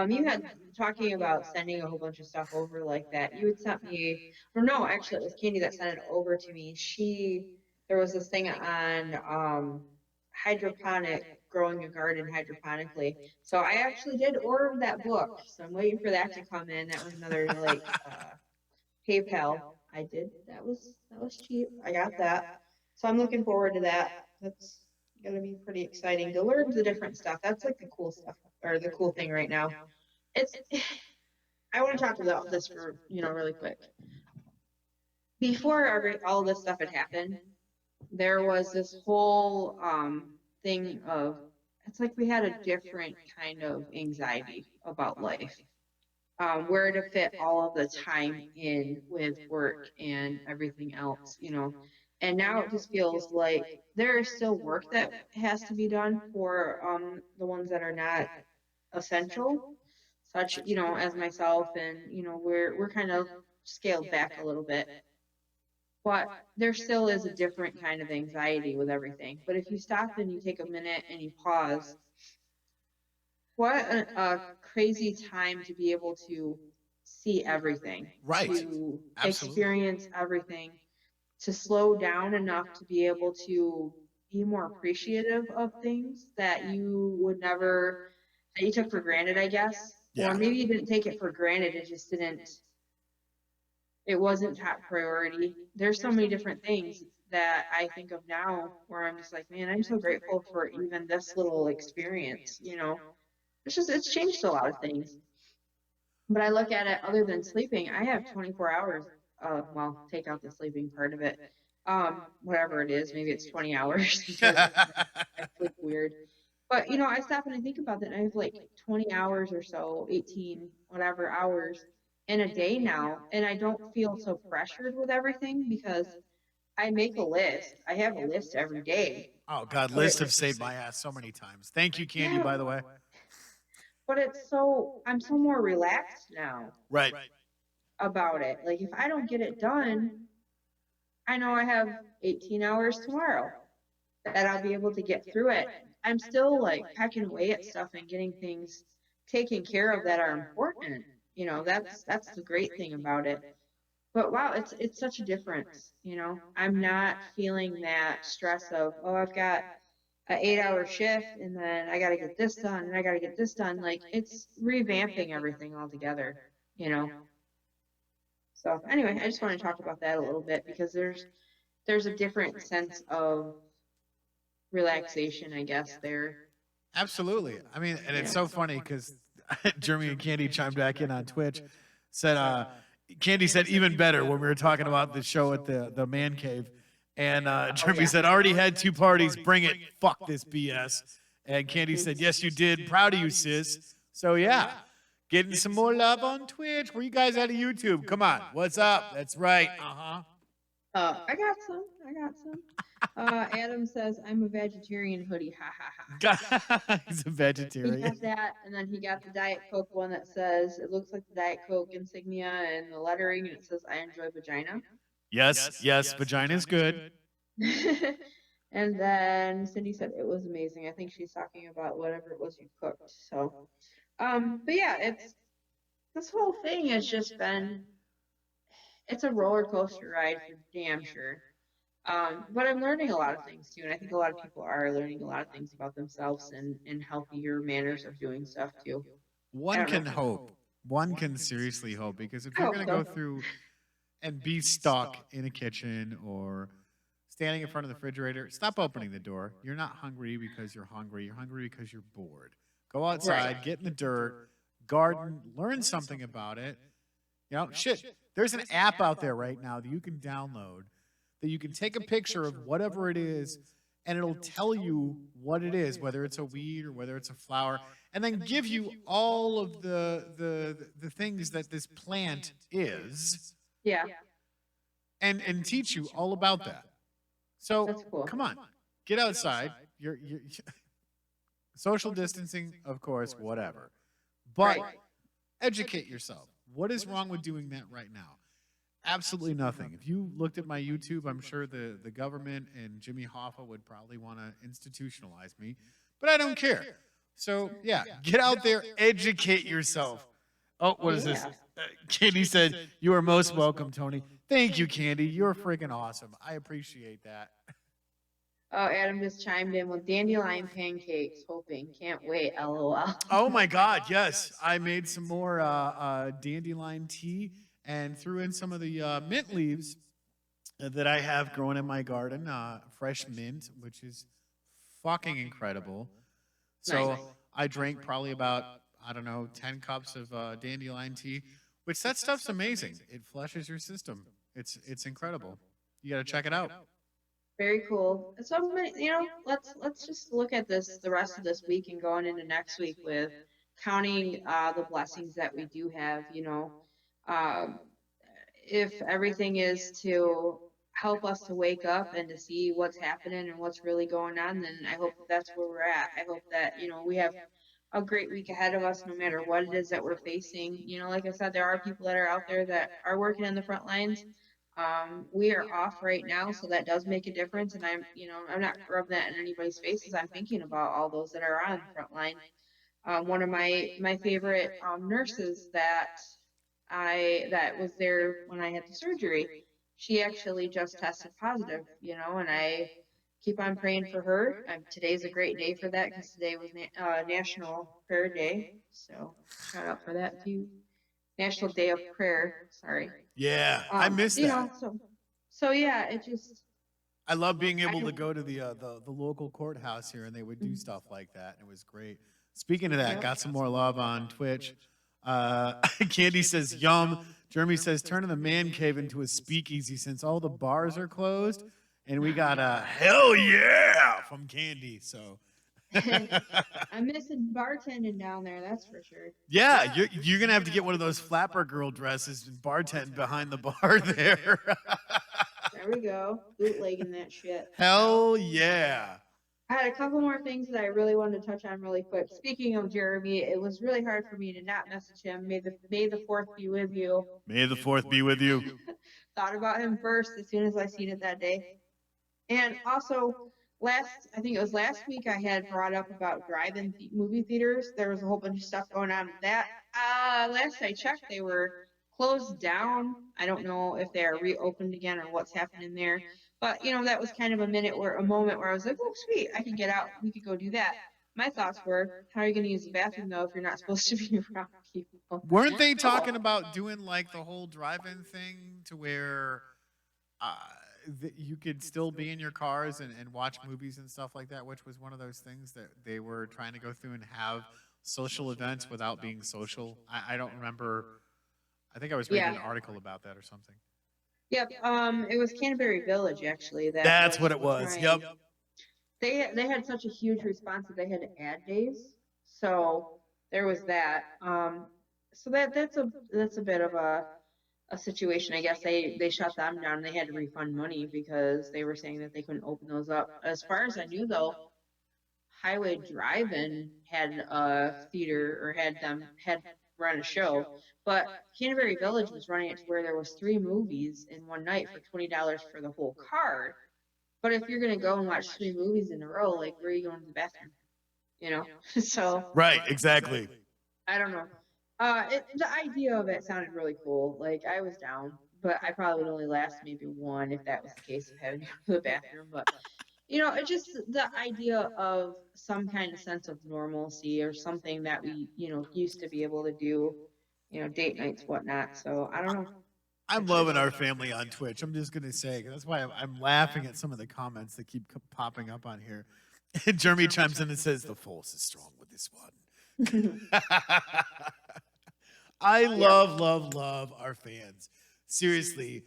You had talking about sending a whole bunch of stuff over like that. You had sent me, or no, actually, it was Candy that sent it over to me. There was this thing on hydroponic, growing a garden hydroponically. So I actually did order that book. So I'm waiting for that to come in. That was another like PayPal. I did. That was cheap. I got that. So I'm looking forward to that. That's going to be pretty exciting to learn the different stuff. That's like the cool stuff, or the cool thing right now. It's I want to talk about this for, really quick. Before all this stuff had happened, there was this whole thing of, it's like we had a different kind of anxiety about life. Where to fit all of the time in with work and everything else, And now it just feels like there is still work that has to be done for the ones that are not essential, such, as myself, and we're kind of scaled back a little bit. But there still is a different kind of anxiety with everything. But if you stop and you take a minute and you pause, what a crazy time to be able to see everything, right? To experience everything, to slow down enough to be able to be more appreciative of things that you would never, that you took for granted, I guess. Yeah. Or maybe you didn't take it for granted, it wasn't top priority. There's so many different things that I think of now where I'm just like, man, I'm so grateful for even this little experience, It's changed a lot of things. But I look at it, other than sleeping, I have 24 hours. Well, take out the sleeping part of it. Whatever it is, maybe it's 20 hours because I sleep weird. But I stop and I think about that, and I have like 20 hours or so, 18 whatever hours in a day now, and I don't feel so pressured with everything because I make a list. I have a list every day. Oh God, lists have saved my ass so many times. Thank you, Candy, by the way. But I'm so more relaxed now. Right. About it. Like if I don't get it done, I know I have 18 hours tomorrow that I'll be able to get through it. I'm still like pecking away at stuff and getting things taken care of that are important. That's the great thing about it. But wow, it's such a difference, I'm not feeling that stress of, oh, I've got an 8-hour shift and then I got to get this done and I got to get this done. Like it's revamping everything altogether, So anyway, I just want to talk about that a little bit because there's a different sense of relaxation, I guess, there. Absolutely. I mean, and it's so funny because Jeremy and Candy chimed back in on Twitch, said, Candy said even better when we were talking about the show at the man cave. And Jeremy said, already had 2 parties, bring it, fuck this BS. And Candy said, yes, you did. Proud of you, sis. So yeah, getting some more love on Twitch. Where you guys at YouTube? Come on. What's up? That's right. I got some. Adam says, I'm a vegetarian hoodie. Ha ha ha. He's a vegetarian. He got that, and then he got the Diet Coke one that says, it looks like the Diet Coke insignia and the lettering, and it says, I enjoy vagina. Yes, vagina is good. And then Cindy said it was amazing. I think she's talking about whatever it was you cooked. So, but yeah, this whole thing has just been, it's a roller coaster ride for damn sure. But I'm learning a lot of things too, and I think a lot of people are learning a lot of things about themselves and healthier manners of doing stuff too. One can hope. One can seriously hope, because if I you're hope going to go so. through and be stuck in a kitchen or standing in front of the refrigerator, stop opening the door. You're not hungry because you're hungry. You're hungry because you're bored. Go Right. outside, get in the dirt, garden, learn something about it. Shit. There's an app out there right now that you can download that you can take a picture of whatever it is, and it'll tell you what it is, whether it's a weed or whether it's a flower, and then give you all of the things that this plant is, Yeah, and teach you all about that. So that's cool. come on, get outside. You're social distancing, of course, whatever, but Right. educate yourself. What is wrong with doing that right now? Absolutely nothing. If you looked at my YouTube, I'm sure the government and Jimmy Hoffa would probably want to institutionalize me, but I don't care. So yeah, get out there, educate yourself. Oh, what is this? Yeah. Candy said, "You are most welcome, Tony." Thank you, Candy. You're freaking awesome. I appreciate that. Oh, Adam just chimed in with dandelion pancakes, hoping. Can't wait, LOL. Oh my God, yes. I made some more dandelion tea and threw in some of the mint leaves that I have growing in my garden, fresh mint, which is fucking incredible. So Nice. I drank probably about, I don't know, 10 cups of dandelion tea, which that stuff's amazing. It flushes your system. It's incredible. You got to check it out. Very cool. So let's just look at this the rest of this week and going into next week with counting the blessings that we do have. Um, if everything is to help us to wake up and to see what's happening and what's really going on, then I hope that that's where we're at. I hope that we have a great week ahead of us, no matter what it is that we're facing. Like I said, there are people that are out there that are working in the front lines. We are off right now, so that does make a difference. And I'm not rubbing that in anybody's faces. I'm thinking about all those that are on the front line. One of my favorite nurses that was there when I had the surgery, she actually just tested positive. And I keep on praying for her. Today's a great day for that because today was National Prayer Day. So shout out for that too. National Day of Prayer. Sorry. Yeah, I missed that. So yeah, it just. I love being able to go to the local courthouse here, and they would do stuff like that, and it was great. Speaking of that, got some more love on Twitch. Candy says, "Yum." Jeremy says, "Turning the man cave into a speakeasy since all the bars are closed," and we got a hell yeah from Candy. So. I'm missing bartending down there, that's for sure. Yeah, you're gonna have to get one of those flapper girl dresses and bartend behind the bar there. There we go, bootlegging that shit. Hell yeah. I had a couple more things that I really wanted to touch on really quick. Speaking of Jeremy, it was really hard for me to not message him. May the fourth be with you. May the fourth be with you. Thought about him first as soon as I seen it that day. And also, I think it was last week, I had brought up about drive-in movie theaters. There was a whole bunch of stuff going on with that. Last I checked, they were closed down. I don't know if they are reopened again or what's happening there. But that was kind of a moment where I was like, oh sweet, I can get out. We could go do that. My thoughts were, how are you going to use the bathroom though if you're not supposed to be around people? Weren't they talking about doing like the whole drive-in thing to where you could still be in your cars and watch movies and stuff like that, which was one of those things that they were trying to go through and have social events without being social? I don't remember. I think I was reading an article about that or something. Yep. It was Canterbury Village actually. That's what it was. Yep. They had such a huge response that they had to add days. So there was that. So that's a bit of a situation. I guess they shut them down and they had to refund money because they were saying that they couldn't open those up. As far as I knew though, Highway Drive-In had a theater or had run a show, but Canterbury Village was running it to where there was 3 movies in one night for $20 for the whole card. But if you're gonna go and watch 3 movies in a row, like where are you going to the bathroom? So right, exactly. I don't know. The idea of it sounded really cool. Like I was down, but I probably would only last maybe one if that was the case of having to go to the bathroom. But it's just the idea of some kind of sense of normalcy or something that we used to be able to do. date nights, whatnot. So I don't know. I'm loving our family on Twitch. I'm just gonna say that's why I'm laughing at some of the comments that keep popping up on here. Jeremy chimes in and says the force is strong with this one. I love our fans. Seriously,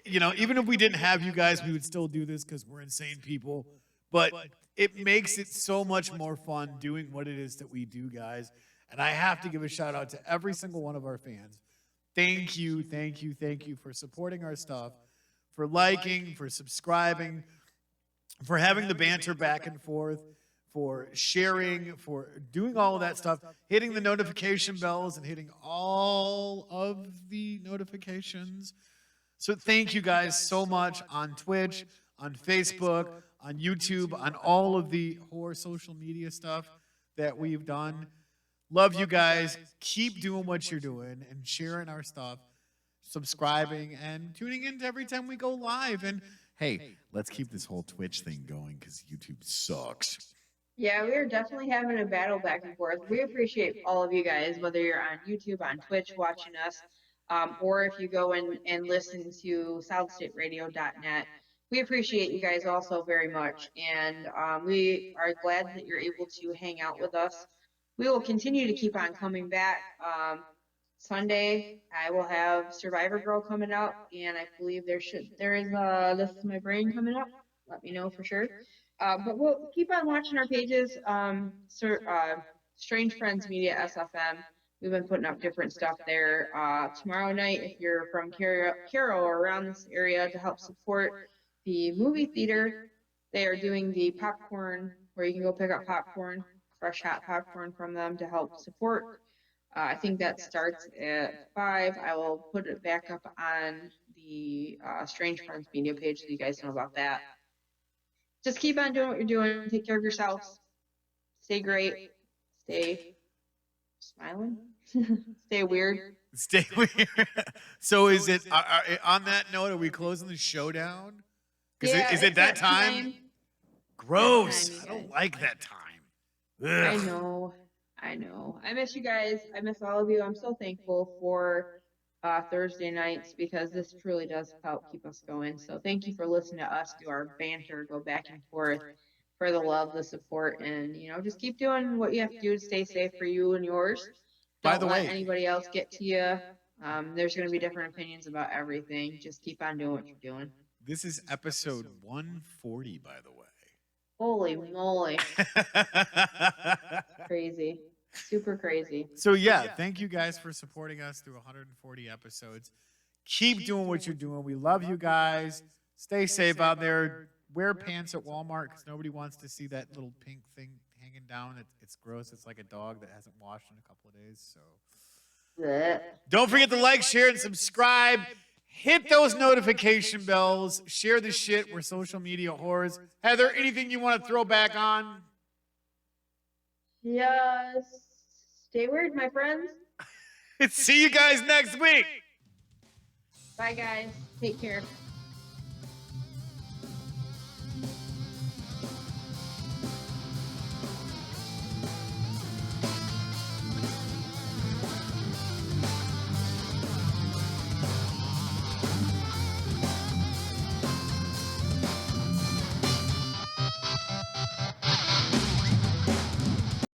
even if we didn't have you guys, we would still do this because we're insane people. But it makes it so much more fun doing what it is that we do, guys. And I have to give a shout out to every single one of our fans. Thank you for supporting our stuff, for liking, for subscribing, for having the banter back and forth, for sharing, for doing all of that stuff, hitting the notification bells and hitting all of the notifications. So thank you guys so much on Twitch, on Facebook, on YouTube, on all of the horror social media stuff that we've done. Love you guys. Keep doing what you're doing and sharing our stuff, subscribing, and tuning in every time we go live. And hey, let's keep this whole Twitch thing going because YouTube sucks. Yeah, we are definitely having a battle back and forth. We appreciate all of you guys, whether you're on YouTube, on Twitch watching us, or if you go and listen to solidstateradio.net. We appreciate you guys also very much. And we are glad that you're able to hang out with us. We will continue to keep on coming back. Sunday, I will have Survivor Girl coming up, and I believe there is This Is My Brain coming up. Let me know for sure. But we'll keep on watching our pages. Strange Friends Media SFM. We've been putting up different stuff there. Tomorrow night, if you're from Carroll or around this area, to help support the movie theater, they are doing the popcorn where you can go pick up popcorn, fresh hot popcorn from them to help support. I think that starts at 5. I will put it back up on the Strange Friends Media page so you guys know about that. Just keep on doing what you're doing. Take care of yourselves. Stay great. Stay smiling. Stay weird. Stay weird. So is it on that note? Are we closing the showdown? Yeah, is it that time? Gross. That time, I don't like that time. Ugh. I know. I miss you guys. I miss all of you. I'm so thankful for Thursday nights because this truly does help keep us going. So thank you for listening to us do our banter, go back and forth, for the love, the support, and just keep doing what you have to do to stay safe for you and yours. Don't let anybody else get to you. There's going to be different opinions about everything. Just keep on doing what you're doing. This is episode 140, by the way. Holy moly. Crazy. Super crazy. So yeah, thank you guys for supporting us through 140 episodes. Keep doing what you're doing. We love you guys. Stay safe out there. Wear pants at Walmart because nobody wants to see that little pink thing hanging down. It's gross. It's like a dog that hasn't washed in a couple of days. So don't forget to like, share, and subscribe. Hit those notification bells. Share the shit. We're social media whores. Heather, anything you want to throw back on? Yes. Stay weird, my friends. See you guys next week. Bye, guys. Take care.